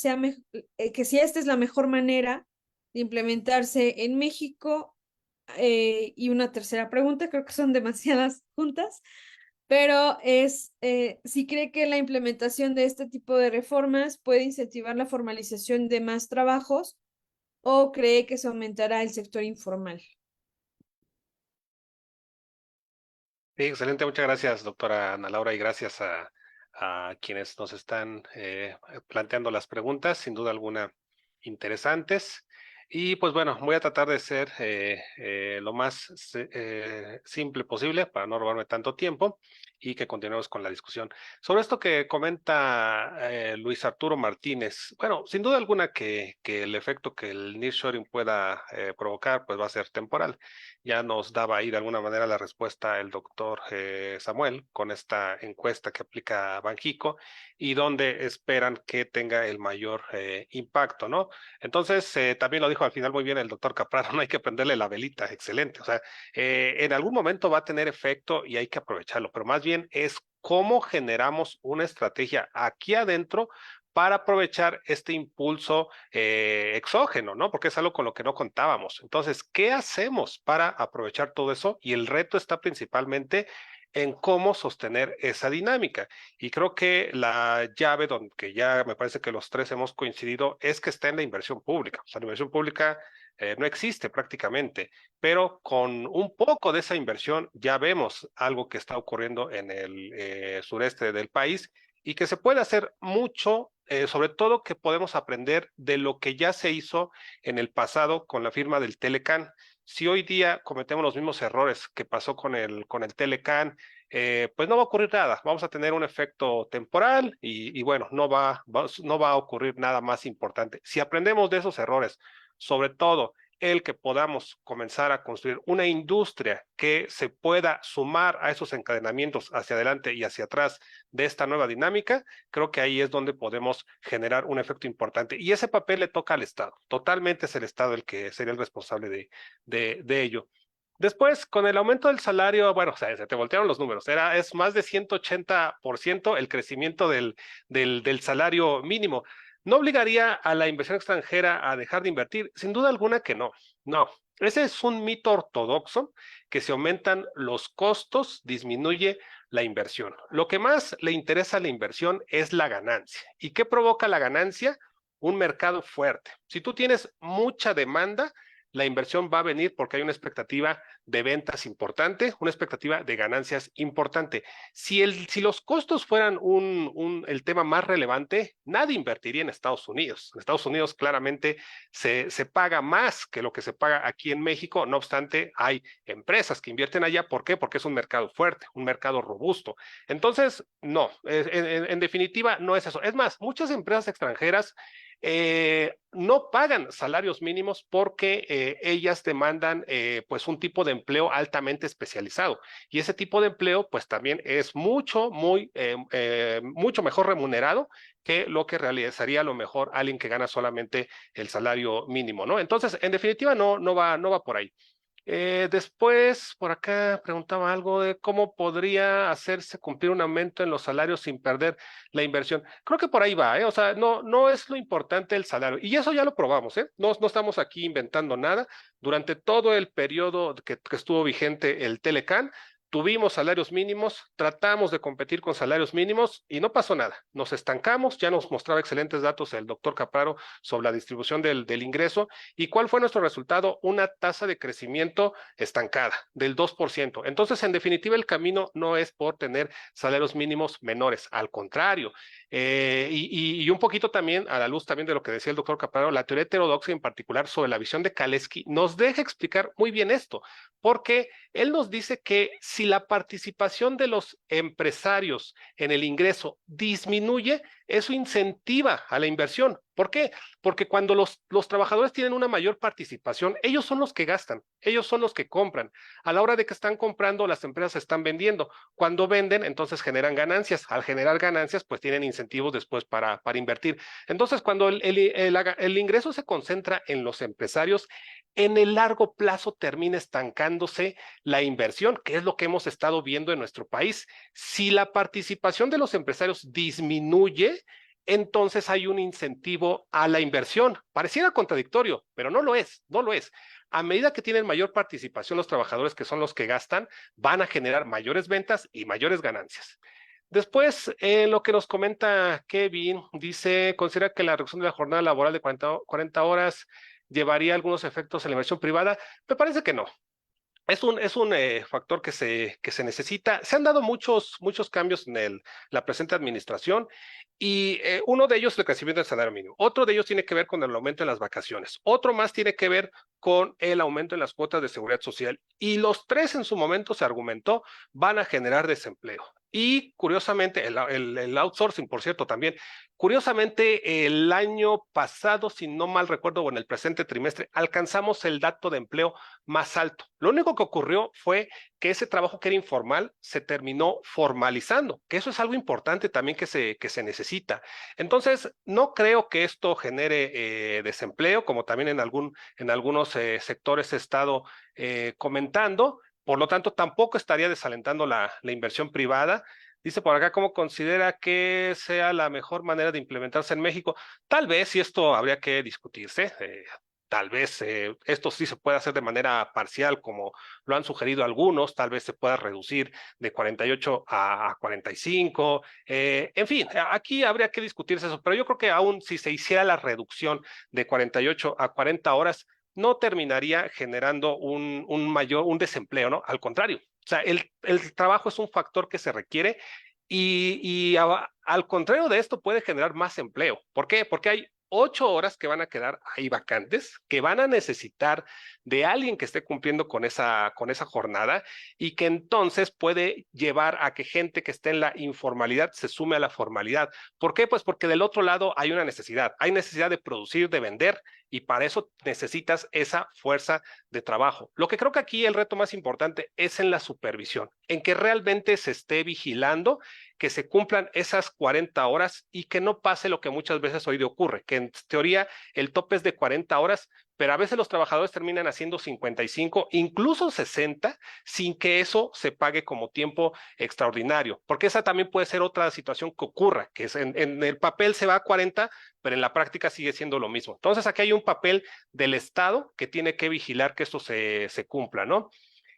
que si esta es la mejor manera de implementarse en México. Y una tercera pregunta, creo que son demasiadas juntas, pero es si cree que la implementación de este tipo de reformas puede incentivar la formalización de más trabajos o cree que se aumentará el sector informal. Sí, excelente, muchas gracias, doctora Ana Laura, y gracias a quienes nos están planteando las preguntas, sin duda alguna interesantes. Y pues bueno, voy a tratar de ser lo más simple posible para no robarme tanto tiempo y que continuemos con la discusión. Sobre esto que comenta Luis Arturo Martínez, bueno, sin duda alguna que el efecto que el nearshoring pueda provocar, pues va a ser temporal. Ya nos daba ahí de alguna manera la respuesta el doctor Samuel con esta encuesta que aplica Banxico y donde esperan que tenga el mayor impacto, ¿no? Entonces, también lo dijo al final muy bien el doctor Capraro, no hay que prenderle la velita, excelente. O sea, en algún momento va a tener efecto y hay que aprovecharlo, pero más bien es cómo generamos una estrategia aquí adentro para aprovechar este impulso exógeno, ¿no? Porque es algo con lo que no contábamos. Entonces, ¿qué hacemos para aprovechar todo eso? Y el reto está principalmente en cómo sostener esa dinámica. Y creo que la llave, donde que ya me parece que los tres hemos coincidido, es que está en la inversión pública. O sea, la inversión pública no existe prácticamente, pero con un poco de esa inversión ya vemos algo que está ocurriendo en el sureste del país y que se puede hacer mucho, sobre todo que podemos aprender de lo que ya se hizo en el pasado con la firma del Telecán. Si hoy día cometemos los mismos errores que pasó con el Telecán, pues no va a ocurrir nada. Vamos a tener un efecto temporal y bueno, no va a ocurrir nada más importante. Si aprendemos de esos errores, sobre todo el que podamos comenzar a construir una industria que se pueda sumar a esos encadenamientos hacia adelante y hacia atrás de esta nueva dinámica, creo que ahí es donde podemos generar un efecto importante. Y ese papel le toca al Estado. Totalmente es el Estado el que sería el responsable de ello. Después, con el aumento del salario, bueno, o sea, se te voltearon los números, es más de 180% el crecimiento del salario mínimo. ¿No obligaría a la inversión extranjera a dejar de invertir? Sin duda alguna que no, no. Ese es un mito ortodoxo, que si aumentan los costos, disminuye la inversión. Lo que más le interesa a la inversión es la ganancia. ¿Y qué provoca la ganancia? Un mercado fuerte. Si tú tienes mucha demanda, la inversión va a venir porque hay una expectativa de ventas importante, una expectativa de ganancias importante. Si los costos fueran el tema más relevante, nadie invertiría en Estados Unidos. En Estados Unidos claramente se paga más que lo que se paga aquí en México, no obstante, hay empresas que invierten allá. ¿Por qué? Porque es un mercado fuerte, un mercado robusto. Entonces, no, en definitiva, no es eso. Es más, muchas empresas extranjeras no pagan salarios mínimos porque ellas demandan pues un tipo de empleo altamente especializado, y ese tipo de empleo pues también es mucho mejor remunerado que lo que realizaría a lo mejor alguien que gana solamente el salario mínimo, ¿no? Entonces, en definitiva, no va por ahí. Después, por acá preguntaba algo de cómo podría hacerse cumplir un aumento en los salarios sin perder la inversión. Creo que por ahí va, ¿eh? O sea, no es lo importante el salario. Y eso ya lo probamos, ¿eh? No estamos aquí inventando nada. Durante todo el periodo que estuvo vigente el Telecán, tuvimos salarios mínimos, tratamos de competir con salarios mínimos y no pasó nada. Nos estancamos, ya nos mostraba excelentes datos el doctor Capraro sobre la distribución del ingreso. ¿Y cuál fue nuestro resultado? Una tasa de crecimiento estancada del 2%. Entonces, en definitiva, el camino no es por tener salarios mínimos menores, al contrario. Y un poquito también, a la luz también de lo que decía el doctor Capraro, la teoría heterodoxa en particular sobre la visión de Kalecki nos deja explicar muy bien esto, porque él nos dice que si la participación de los empresarios en el ingreso disminuye, eso incentiva a la inversión. ¿Por qué? Porque cuando los trabajadores tienen una mayor participación, ellos son los que gastan, ellos son los que compran. A la hora de que están comprando, las empresas están vendiendo. Cuando venden, entonces generan ganancias. Al generar ganancias, pues tienen incentivos después para invertir. Entonces, cuando el ingreso se concentra en los empresarios, en el largo plazo termina estancándose la inversión, que es lo que hemos estado viendo en nuestro país. Si la participación de los empresarios disminuye, entonces hay un incentivo a la inversión. Pareciera contradictorio, pero no lo es, no lo es. A medida que tienen mayor participación los trabajadores, que son los que gastan, van a generar mayores ventas y mayores ganancias. Después, lo que nos comenta Kevin, dice, considera que la reducción de la jornada laboral de 40 horas llevaría algunos efectos en la inversión privada. Me parece que no. Es un factor que se necesita. Se han dado muchos cambios en la presente administración, y uno de ellos es el crecimiento del salario mínimo. Otro de ellos tiene que ver con el aumento en las vacaciones. Otro más tiene que ver con el aumento en las cuotas de seguridad social. Y los tres en su momento se argumentó van a generar desempleo. Y curiosamente, el outsourcing, por cierto, también. Curiosamente, el año pasado, si no mal recuerdo, o en el presente trimestre, alcanzamos el dato de empleo más alto. Lo único que ocurrió fue que ese trabajo que era informal se terminó formalizando, que eso es algo importante también que se necesita. Entonces, no creo que esto genere desempleo, como también en algunos sectores he estado comentando. Por lo tanto, tampoco estaría desalentando la inversión privada. Dice por acá, ¿cómo considera que sea la mejor manera de implementarse en México? Tal vez, y esto habría que discutirse, tal vez esto sí se puede hacer de manera parcial, como lo han sugerido algunos. Tal vez se pueda reducir de 48 a 45. En fin, aquí habría que discutirse eso, pero yo creo que aún si se hiciera la reducción de 48 a 40 horas, no terminaría generando un desempleo, ¿no? Al contrario, o sea, el trabajo es un factor que se requiere, y al contrario de esto puede generar más empleo. ¿Por qué? Porque hay 8 horas que van a quedar ahí vacantes, que van a necesitar de alguien que esté cumpliendo con esa jornada, y que entonces puede llevar a que gente que esté en la informalidad se sume a la formalidad. ¿Por qué? Pues porque del otro lado hay una necesidad, hay necesidad de producir, de vender, y para eso necesitas esa fuerza de trabajo. Lo que creo que aquí el reto más importante es en la supervisión, en que realmente se esté vigilando que se cumplan esas 40 horas y que no pase lo que muchas veces hoy ocurre, que en teoría el tope es de 40 horas, pero a veces los trabajadores terminan haciendo 55, incluso 60, sin que eso se pague como tiempo extraordinario, porque esa también puede ser otra situación que ocurra, que es en el papel se va a 40, pero en la práctica sigue siendo lo mismo. Entonces aquí hay un papel del Estado que tiene que vigilar que esto se cumpla, ¿no?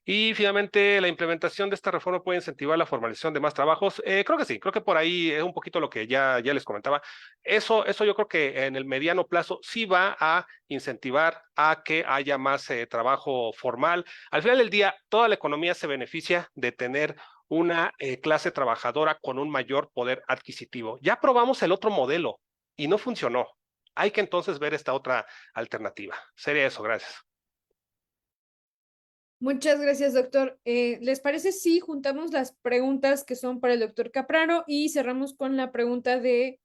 Y finalmente, la implementación de esta reforma puede incentivar la formalización de más trabajos. Creo que sí, creo que por ahí es un poquito lo que ya les comentaba. Eso yo creo que en el mediano plazo sí va a incentivar a que haya más trabajo formal. Al final del día, toda la economía se beneficia de tener una clase trabajadora con un mayor poder adquisitivo. Ya probamos el otro modelo y no funcionó. Hay que entonces ver esta otra alternativa. Sería eso, gracias. Muchas gracias, doctor. ¿Les parece si juntamos las preguntas que son para el doctor Capraro y cerramos con la pregunta de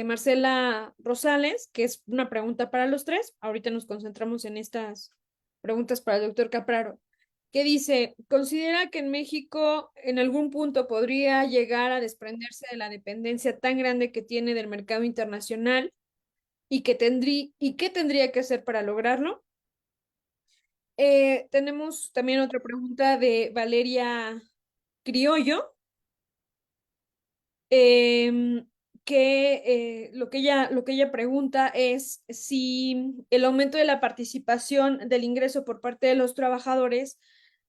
Marcela Rosales, que es una pregunta para los tres? Ahorita nos concentramos en estas preguntas para el doctor Capraro, que dice, ¿considera que en México en algún punto podría llegar a desprenderse de la dependencia tan grande que tiene del mercado internacional y qué tendría que hacer para lograrlo? Tenemos también otra pregunta de Valeria Criollo, em, que lo que ella pregunta es si el aumento de la participación del ingreso por parte de los trabajadores,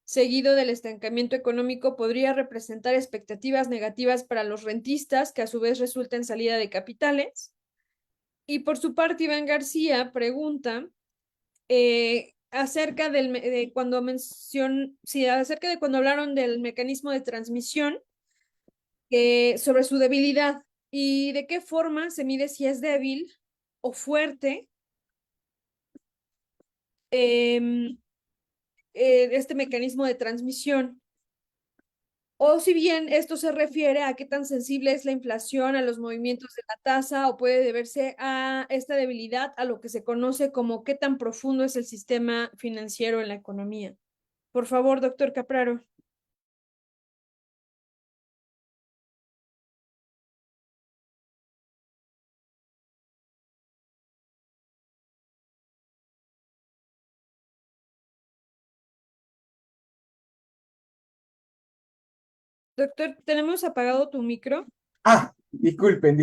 seguido del estancamiento económico, podría representar expectativas negativas para los rentistas, que a su vez resulta en salida de capitales. Y por su parte, Iván García pregunta acerca de cuando sí, acerca de cuando hablaron del mecanismo de transmisión, sobre su debilidad y de qué forma se mide si es débil o fuerte em, este mecanismo de transmisión. O si bien esto se refiere a qué tan sensible es la inflación a los movimientos de la tasa, o puede deberse a esta debilidad a lo que se conoce como qué tan profundo es el sistema financiero en la economía. Por favor, doctor Capraro. Doctor, tenemos apagado tu micro. Disculpen.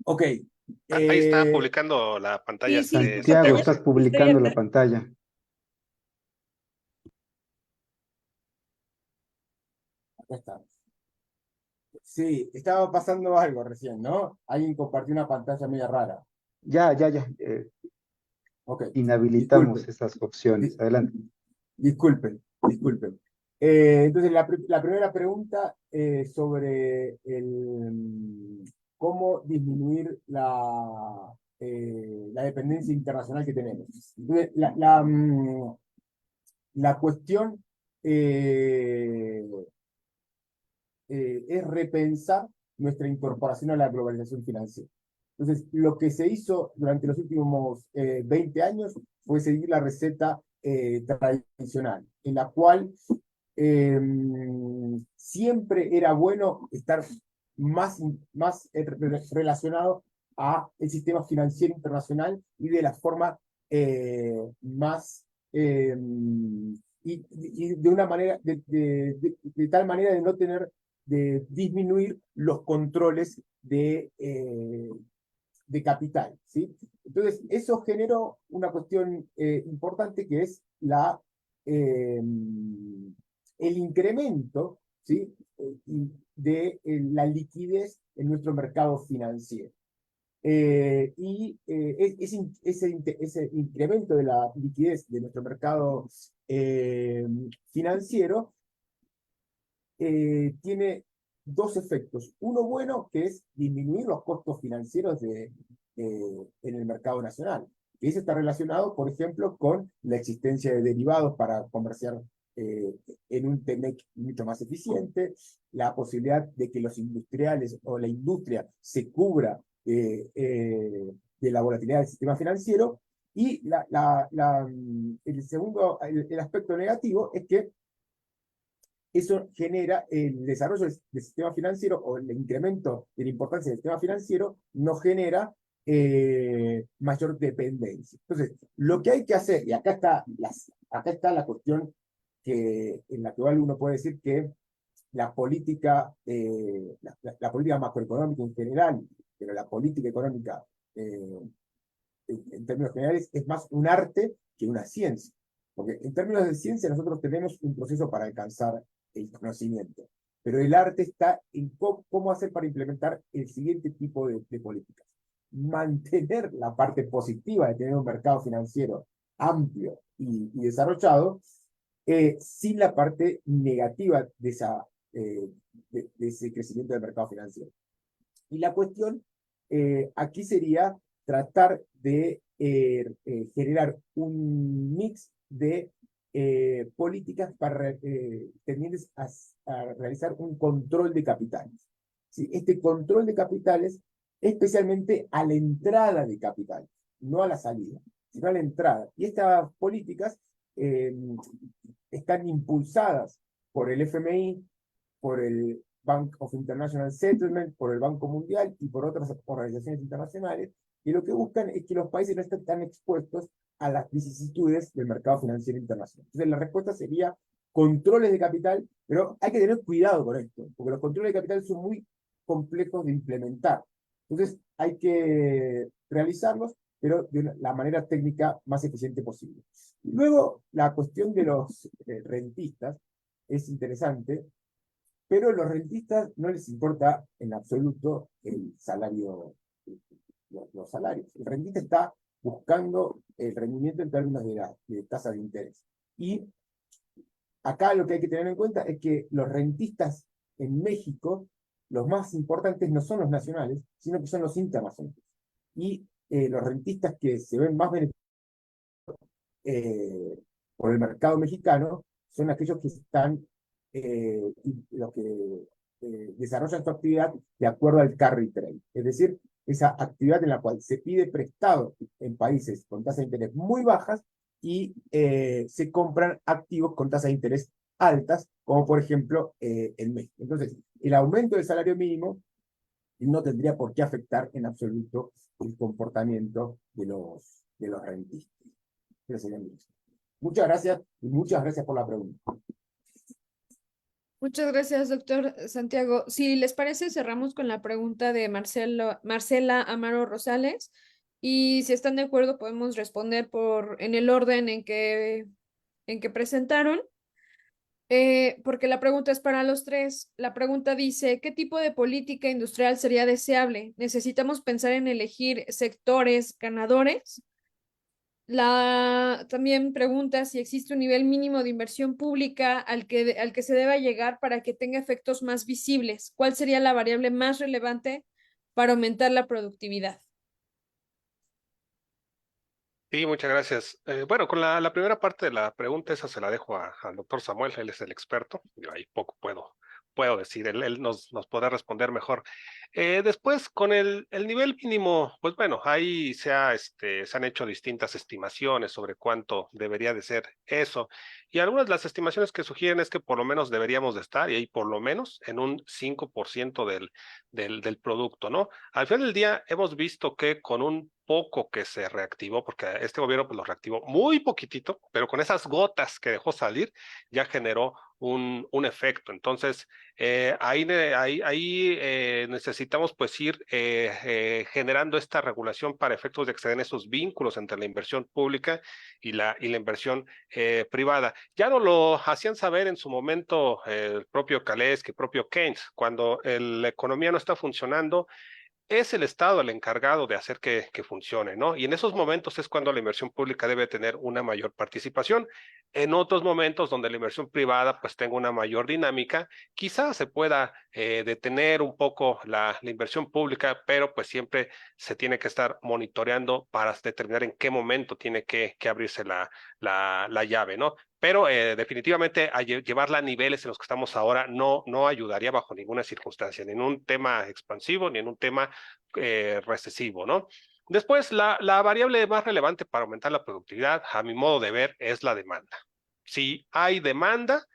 Ok. Ahí está publicando la pantalla, Sí, sí, tu Santiago, pantalla Santiago. estás está publicando la abierta. pantalla. Acá está. Sí, estaba pasando algo recién, ¿no? Alguien compartió una pantalla media rara. Ya. Ok, Inhabilitamos disculpen. esas opciones. Di- Adelante. Disculpen. Entonces, la primera pregunta sobre cómo disminuir la dependencia internacional que tenemos. Entonces, la cuestión es repensar nuestra incorporación a la globalización financiera. Entonces, lo que se hizo durante los últimos 20 años fue seguir la receta tradicional, en la cual eh, siempre era bueno estar más relacionado a el sistema financiero internacional y de la forma más y de una manera de tal manera de no tener de disminuir los controles de capital, ¿sí? Entonces, eso generó una cuestión importante que es el incremento, ¿sí? La liquidez en nuestro mercado financiero. Ese incremento de la liquidez de nuestro mercado financiero tiene dos efectos. Uno bueno, que es disminuir los costos financieros en el mercado nacional. Y eso está relacionado, por ejemplo, con la existencia de derivados para comerciar en un TEMEC mucho más eficiente, la posibilidad de que los industriales o la industria se cubra de la volatilidad del sistema financiero. Y el segundo, el aspecto negativo es que eso genera el desarrollo del sistema financiero o el incremento de la importancia del sistema financiero, no genera mayor dependencia. Entonces, lo que hay que hacer, y acá está la cuestión en la que uno puede decir que la política, la política macroeconómica en general, pero la política económica en términos generales es más un arte que una ciencia. Porque en términos de ciencia nosotros tenemos un proceso para alcanzar el conocimiento, pero el arte está en cómo hacer para implementar el siguiente tipo de políticas. Mantener la parte positiva de tener un mercado financiero amplio y desarrollado, sin la parte negativa de ese crecimiento del mercado financiero. Y la cuestión aquí sería tratar de generar un mix de políticas tendientes a realizar un control de capitales. ¿Sí? Este control de capitales, especialmente a la entrada de capitales, no a la salida, sino a la entrada. Y estas políticas están impulsadas por el FMI, por el Bank of International Settlement, por el Banco Mundial y por otras organizaciones internacionales, y lo que buscan es que los países no estén tan expuestos a las vicisitudes del mercado financiero internacional. Entonces la respuesta sería controles de capital, pero hay que tener cuidado con esto, porque los controles de capital son muy complejos de implementar. Entonces hay que realizarlos, pero de la manera técnica más eficiente posible. Y luego, la cuestión de los rentistas es interesante, pero a los rentistas no les importa en absoluto el salario, los salarios. El rentista está buscando el rendimiento en términos de tasa de interés. Y acá lo que hay que tener en cuenta es que los rentistas en México, los más importantes no son los nacionales, sino que son los internacionales. Y los rentistas que se ven más beneficiados por el mercado mexicano son aquellos que están, los que desarrollan su actividad de acuerdo al carry trade, es decir, esa actividad en la cual se pide prestado en países con tasas de interés muy bajas y se compran activos con tasas de interés altas, como por ejemplo en México. Entonces, el aumento del salario mínimo no tendría por qué afectar en absoluto el comportamiento de los rentistas. Muchas gracias y muchas gracias por la pregunta. Muchas gracias, doctor Santiago. Si les parece, cerramos con la pregunta de Marcela Amaro Rosales. Y si están de acuerdo, podemos responder en el orden en que presentaron. Porque la pregunta es para los tres. La pregunta dice, ¿qué tipo de política industrial sería deseable? ¿Necesitamos pensar en elegir sectores ganadores? También pregunta si existe un nivel mínimo de inversión pública al que se deba llegar para que tenga efectos más visibles. ¿Cuál sería la variable más relevante para aumentar la productividad? Sí, muchas gracias. Bueno, con la primera parte de la pregunta, esa se la dejo al doctor Samuel, él es el experto, yo ahí poco puedo decir, él nos podrá responder mejor. Después, con el nivel mínimo, pues bueno, ahí se han hecho distintas estimaciones sobre cuánto debería de ser eso, y algunas de las estimaciones que sugieren es que por lo menos deberíamos de estar, y ahí por lo menos en un 5% del producto, ¿no? Al final del día hemos visto que con un poco que se reactivó, porque este gobierno pues lo reactivó muy poquitito, pero con esas gotas que dejó salir ya generó un efecto. Entonces, ahí necesitamos pues ir generando esta regulación para efectos de que se den esos vínculos entre la inversión pública y la inversión privada. Ya no lo hacían saber en su momento el propio Kalecki, el propio Keynes, cuando la economía no está funcionando, es el Estado el encargado de hacer que funcione, ¿no? Y en esos momentos es cuando la inversión pública debe tener una mayor participación. En otros momentos donde la inversión privada pues tenga una mayor dinámica, quizás se pueda detener un poco la inversión pública, pero pues siempre se tiene que estar monitoreando para determinar en qué momento tiene que abrirse la llave, ¿no? Pero definitivamente llevarla a niveles en los que estamos ahora no ayudaría bajo ninguna circunstancia, ni en un tema expansivo, ni en un tema recesivo, ¿no? Después, la variable más relevante para aumentar la productividad, a mi modo de ver, es la demanda. Si hay demanda,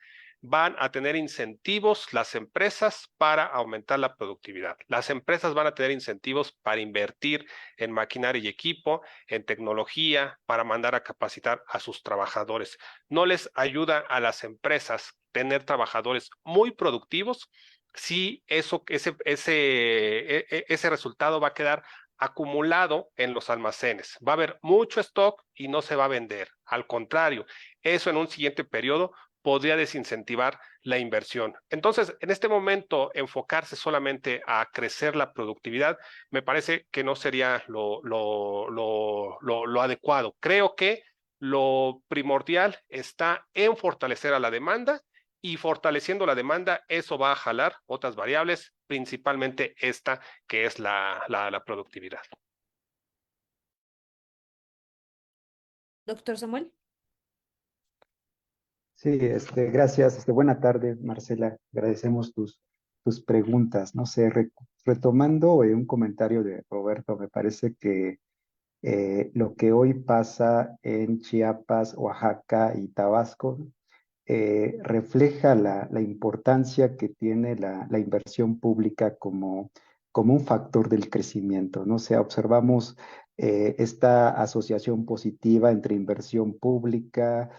van a tener incentivos las empresas para aumentar la productividad. Las empresas van a tener incentivos para invertir en maquinaria y equipo, en tecnología, para mandar a capacitar a sus trabajadores. No les ayuda a las empresas tener trabajadores muy productivos si ese resultado va a quedar acumulado en los almacenes. Va a haber mucho stock y no se va a vender. Al contrario, eso en un siguiente periodo podría desincentivar la inversión. Entonces, en este momento, enfocarse solamente a crecer la productividad me parece que no sería lo adecuado. Creo que lo primordial está en fortalecer a la demanda y fortaleciendo la demanda, eso va a jalar otras variables, principalmente esta que es la productividad. Doctor Samuel. Sí, gracias. Buena tarde, Marcela. Agradecemos tus preguntas. No sé, retomando un comentario de Roberto, me parece que lo que hoy pasa en Chiapas, Oaxaca y Tabasco refleja la importancia que tiene la inversión pública como un factor del crecimiento, ¿no? O sea, observamos esta asociación positiva entre inversión pública,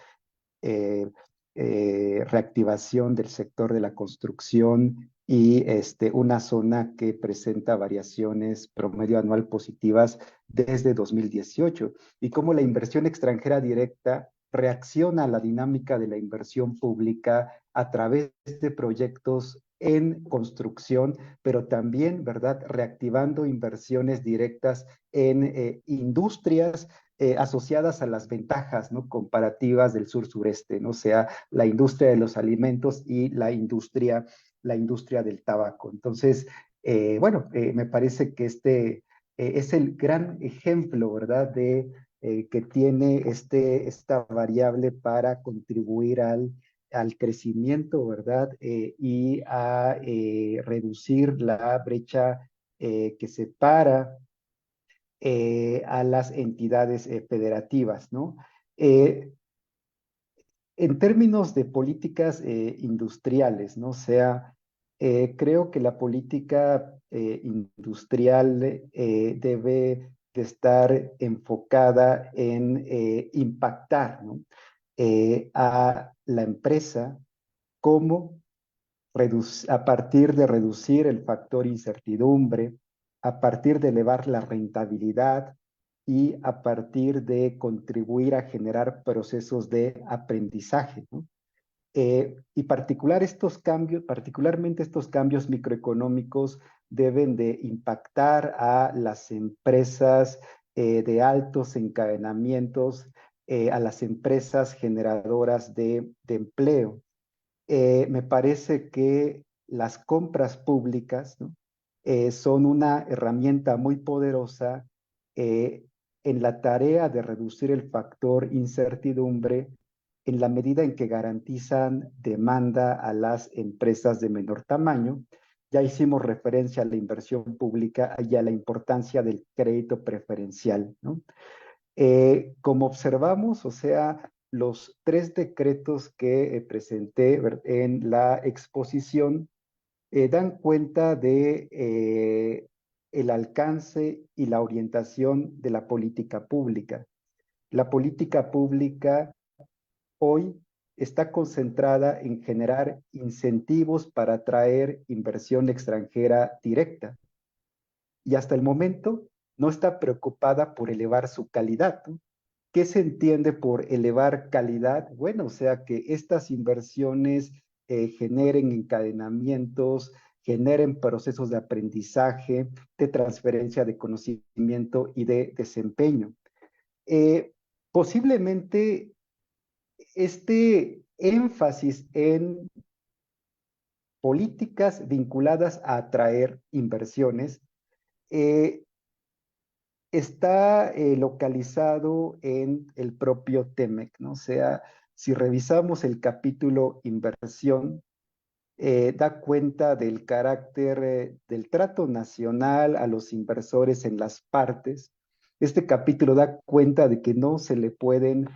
eh, reactivación del sector de la construcción y una zona que presenta variaciones promedio anual positivas desde 2018 y cómo la inversión extranjera directa reacciona a la dinámica de la inversión pública a través de proyectos en construcción, pero también, ¿verdad?, reactivando inversiones directas en industrias asociadas a las ventajas, ¿no?, comparativas del sur-sureste, ¿no? O sea, la industria de los alimentos y la industria del tabaco. Entonces, bueno, me parece que es el gran ejemplo, ¿verdad?, que tiene esta variable para contribuir al crecimiento, ¿verdad? Y a reducir la brecha que separa a las entidades federativas, ¿no? En términos de políticas industriales, ¿no? O sea, creo que la política industrial debe de estar enfocada en impactar, ¿no?, a la empresa como a partir de reducir el factor incertidumbre, a partir de elevar la rentabilidad y a partir de contribuir a generar procesos de aprendizaje, ¿no? Y particularmente estos cambios microeconómicos deben de impactar a las empresas de altos encadenamientos, a las empresas generadoras de empleo. Me parece que las compras públicas, ¿no?, son una herramienta muy poderosa eh, en la tarea de reducir el factor incertidumbre en la medida en que garantizan demanda a las empresas de menor tamaño. Ya hicimos referencia a la inversión pública y a la importancia del crédito preferencial, ¿no? Como observamos, o sea, los 3 decretos que presenté en la exposición dan cuenta de el alcance y la orientación de la política pública. La política pública hoy está concentrada en generar incentivos para atraer inversión extranjera directa y hasta el momento no está preocupada por elevar su calidad, ¿no? ¿Qué se entiende por elevar calidad? Bueno, o sea, que estas inversiones generen encadenamientos, generen procesos de aprendizaje, de transferencia de conocimiento y de desempeño. Posiblemente este énfasis en políticas vinculadas a atraer inversiones eh, está localizado en el propio TEMEC, ¿no? O sea, si revisamos el capítulo inversión, da cuenta del carácter del trato nacional a los inversores en las partes. Este capítulo da cuenta de que no se le pueden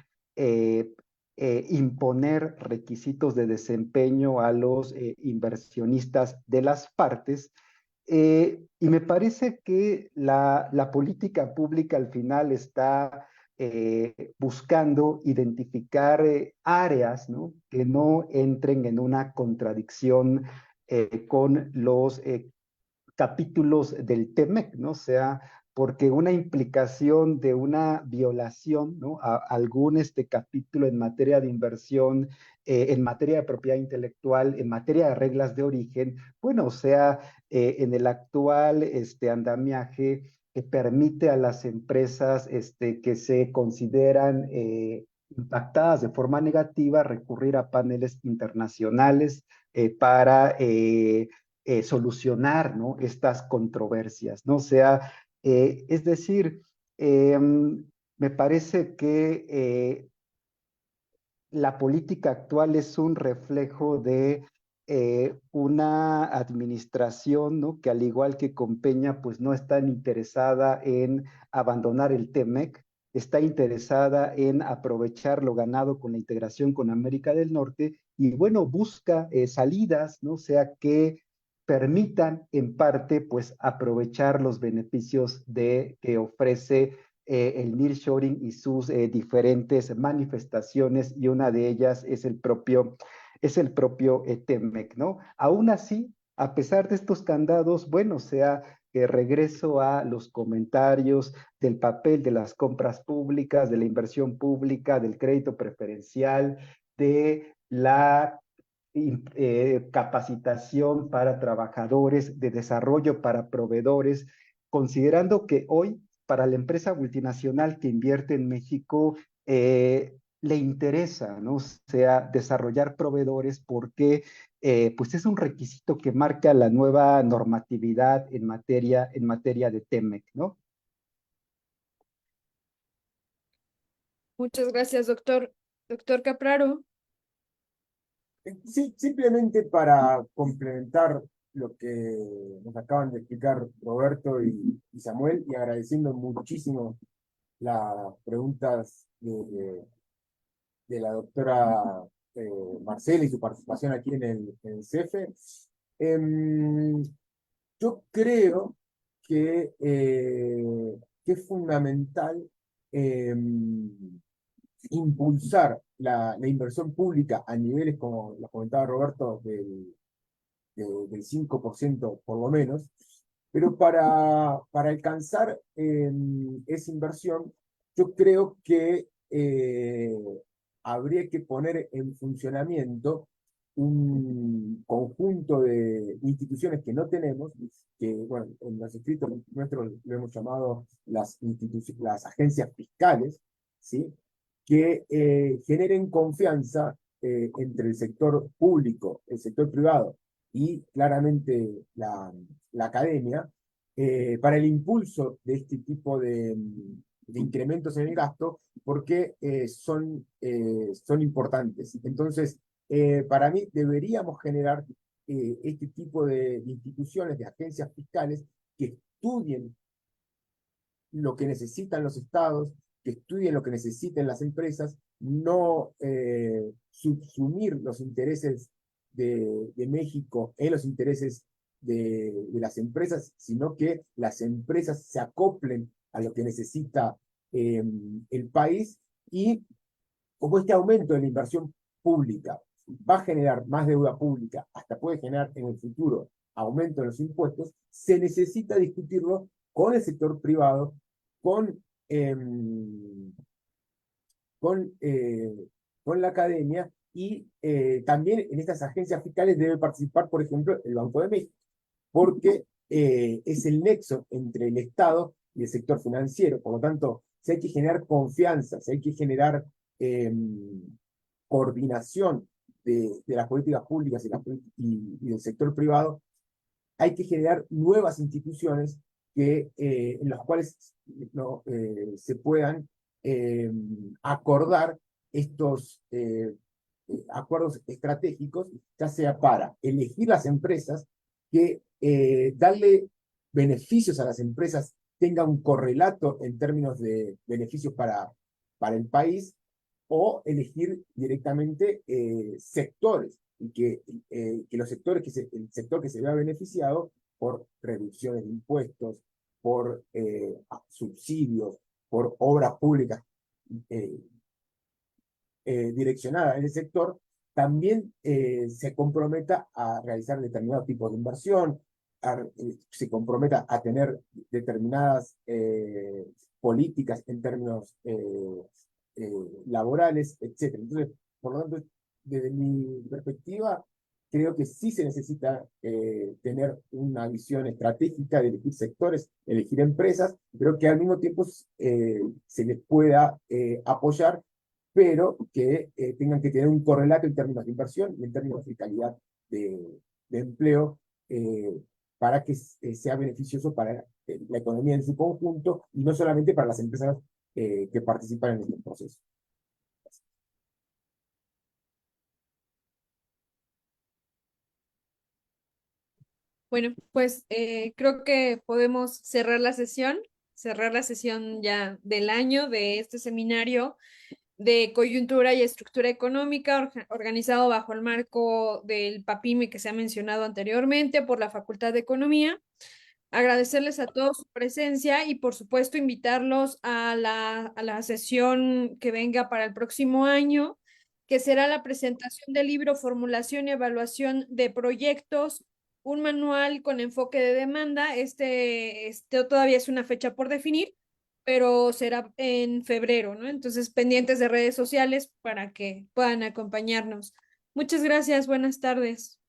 imponer requisitos de desempeño a los inversionistas de las partes. Y me parece que la política pública al final está buscando identificar áreas, ¿no?, que no entren en una contradicción con los capítulos del TEMEC, ¿no? O sea, porque una implicación de una violación, ¿no?, a algún capítulo en materia de inversión, en materia de propiedad intelectual, en materia de reglas de origen, bueno, o sea, en el actual andamiaje que permite a las empresas que se consideran impactadas de forma negativa recurrir a paneles internacionales para solucionar, ¿no?, estas controversias, ¿no? O sea, es decir, me parece que la política actual es un reflejo de una administración, ¿no?, que al igual que con Peña, pues no está interesada en abandonar el TEMEC, está interesada en aprovechar lo ganado con la integración con América del Norte y bueno, busca salidas, ¿no? O sea, que permitan en parte pues aprovechar los beneficios que ofrece el nearshoring y sus diferentes manifestaciones, y una de ellas es el propio TEMEC, ¿no? Aún así, a pesar de estos candados, bueno, o sea, regreso a los comentarios del papel de las compras públicas, de la inversión pública, del crédito preferencial, de la capacitación para trabajadores, de desarrollo para proveedores, considerando que hoy para la empresa multinacional que invierte en México le interesa, ¿no? O sea, desarrollar proveedores porque pues es un requisito que marca la nueva normatividad en materia de TEMEC, ¿no? Muchas gracias, doctor. Doctor Capraro. Sí, simplemente para complementar lo que nos acaban de explicar Roberto y Samuel, y agradeciendo muchísimo las preguntas de la doctora Marcela y su participación aquí en el CEFE. Yo creo que es fundamental eh, impulsar la inversión pública a niveles, como lo comentaba Roberto, del 5% por lo menos, pero para alcanzar esa inversión, yo creo que habría que poner en funcionamiento un conjunto de instituciones que no tenemos, que bueno, en los escritos nuestros lo hemos llamado las agencias fiscales, ¿sí?, que generen confianza entre el sector público, el sector privado y claramente la academia, para el impulso de este tipo de incrementos en el gasto, porque son importantes. Entonces, para mí deberíamos generar este tipo de instituciones, de agencias fiscales, que estudien lo que necesitan los estados, que estudien lo que necesiten las empresas, no subsumir los intereses de México en los intereses de las empresas, sino que las empresas se acoplen a lo que necesita el país, y como este aumento de la inversión pública va a generar más deuda pública, hasta puede generar en el futuro aumento de los impuestos, se necesita discutirlo con el sector privado, con, eh, con, eh, con la academia, y también en estas agencias fiscales debe participar, por ejemplo, el Banco de México, porque es el nexo entre el Estado y el sector financiero. Por lo tanto, si hay que generar confianza, si hay que generar coordinación de las políticas públicas y del sector privado, hay que generar nuevas instituciones en las cuales no, se puedan acordar estos acuerdos estratégicos, ya sea para elegir las empresas, que darle beneficios a las empresas tenga un correlato en términos de beneficios para el país, o elegir directamente sectores, y que los sectores el sector que se vea beneficiado por reducciones de impuestos, por subsidios, por obras públicas eh, direccionadas en el sector, también se comprometa a realizar determinados tipos de inversión, se comprometa a tener determinadas políticas en términos laborales, etc. Entonces, por lo tanto, desde mi perspectiva, creo que sí se necesita tener una visión estratégica de elegir sectores, elegir empresas, pero que al mismo tiempo se les pueda apoyar, pero que tengan que tener un correlato en términos de inversión y en términos de calidad de empleo, para que sea beneficioso para la economía en su conjunto y no solamente para las empresas que participan en este proceso. Bueno, pues creo que podemos cerrar la sesión ya del año de este seminario de coyuntura y estructura económica organizado bajo el marco del PAPIME que se ha mencionado anteriormente por la Facultad de Economía. Agradecerles a todos su presencia y por supuesto invitarlos a la sesión que venga para el próximo año, que será la presentación del libro Formulación y Evaluación de Proyectos, un manual con enfoque de demanda. Este todavía es una fecha por definir, pero será en febrero, ¿no? Entonces, pendientes de redes sociales para que puedan acompañarnos. Muchas gracias, buenas tardes.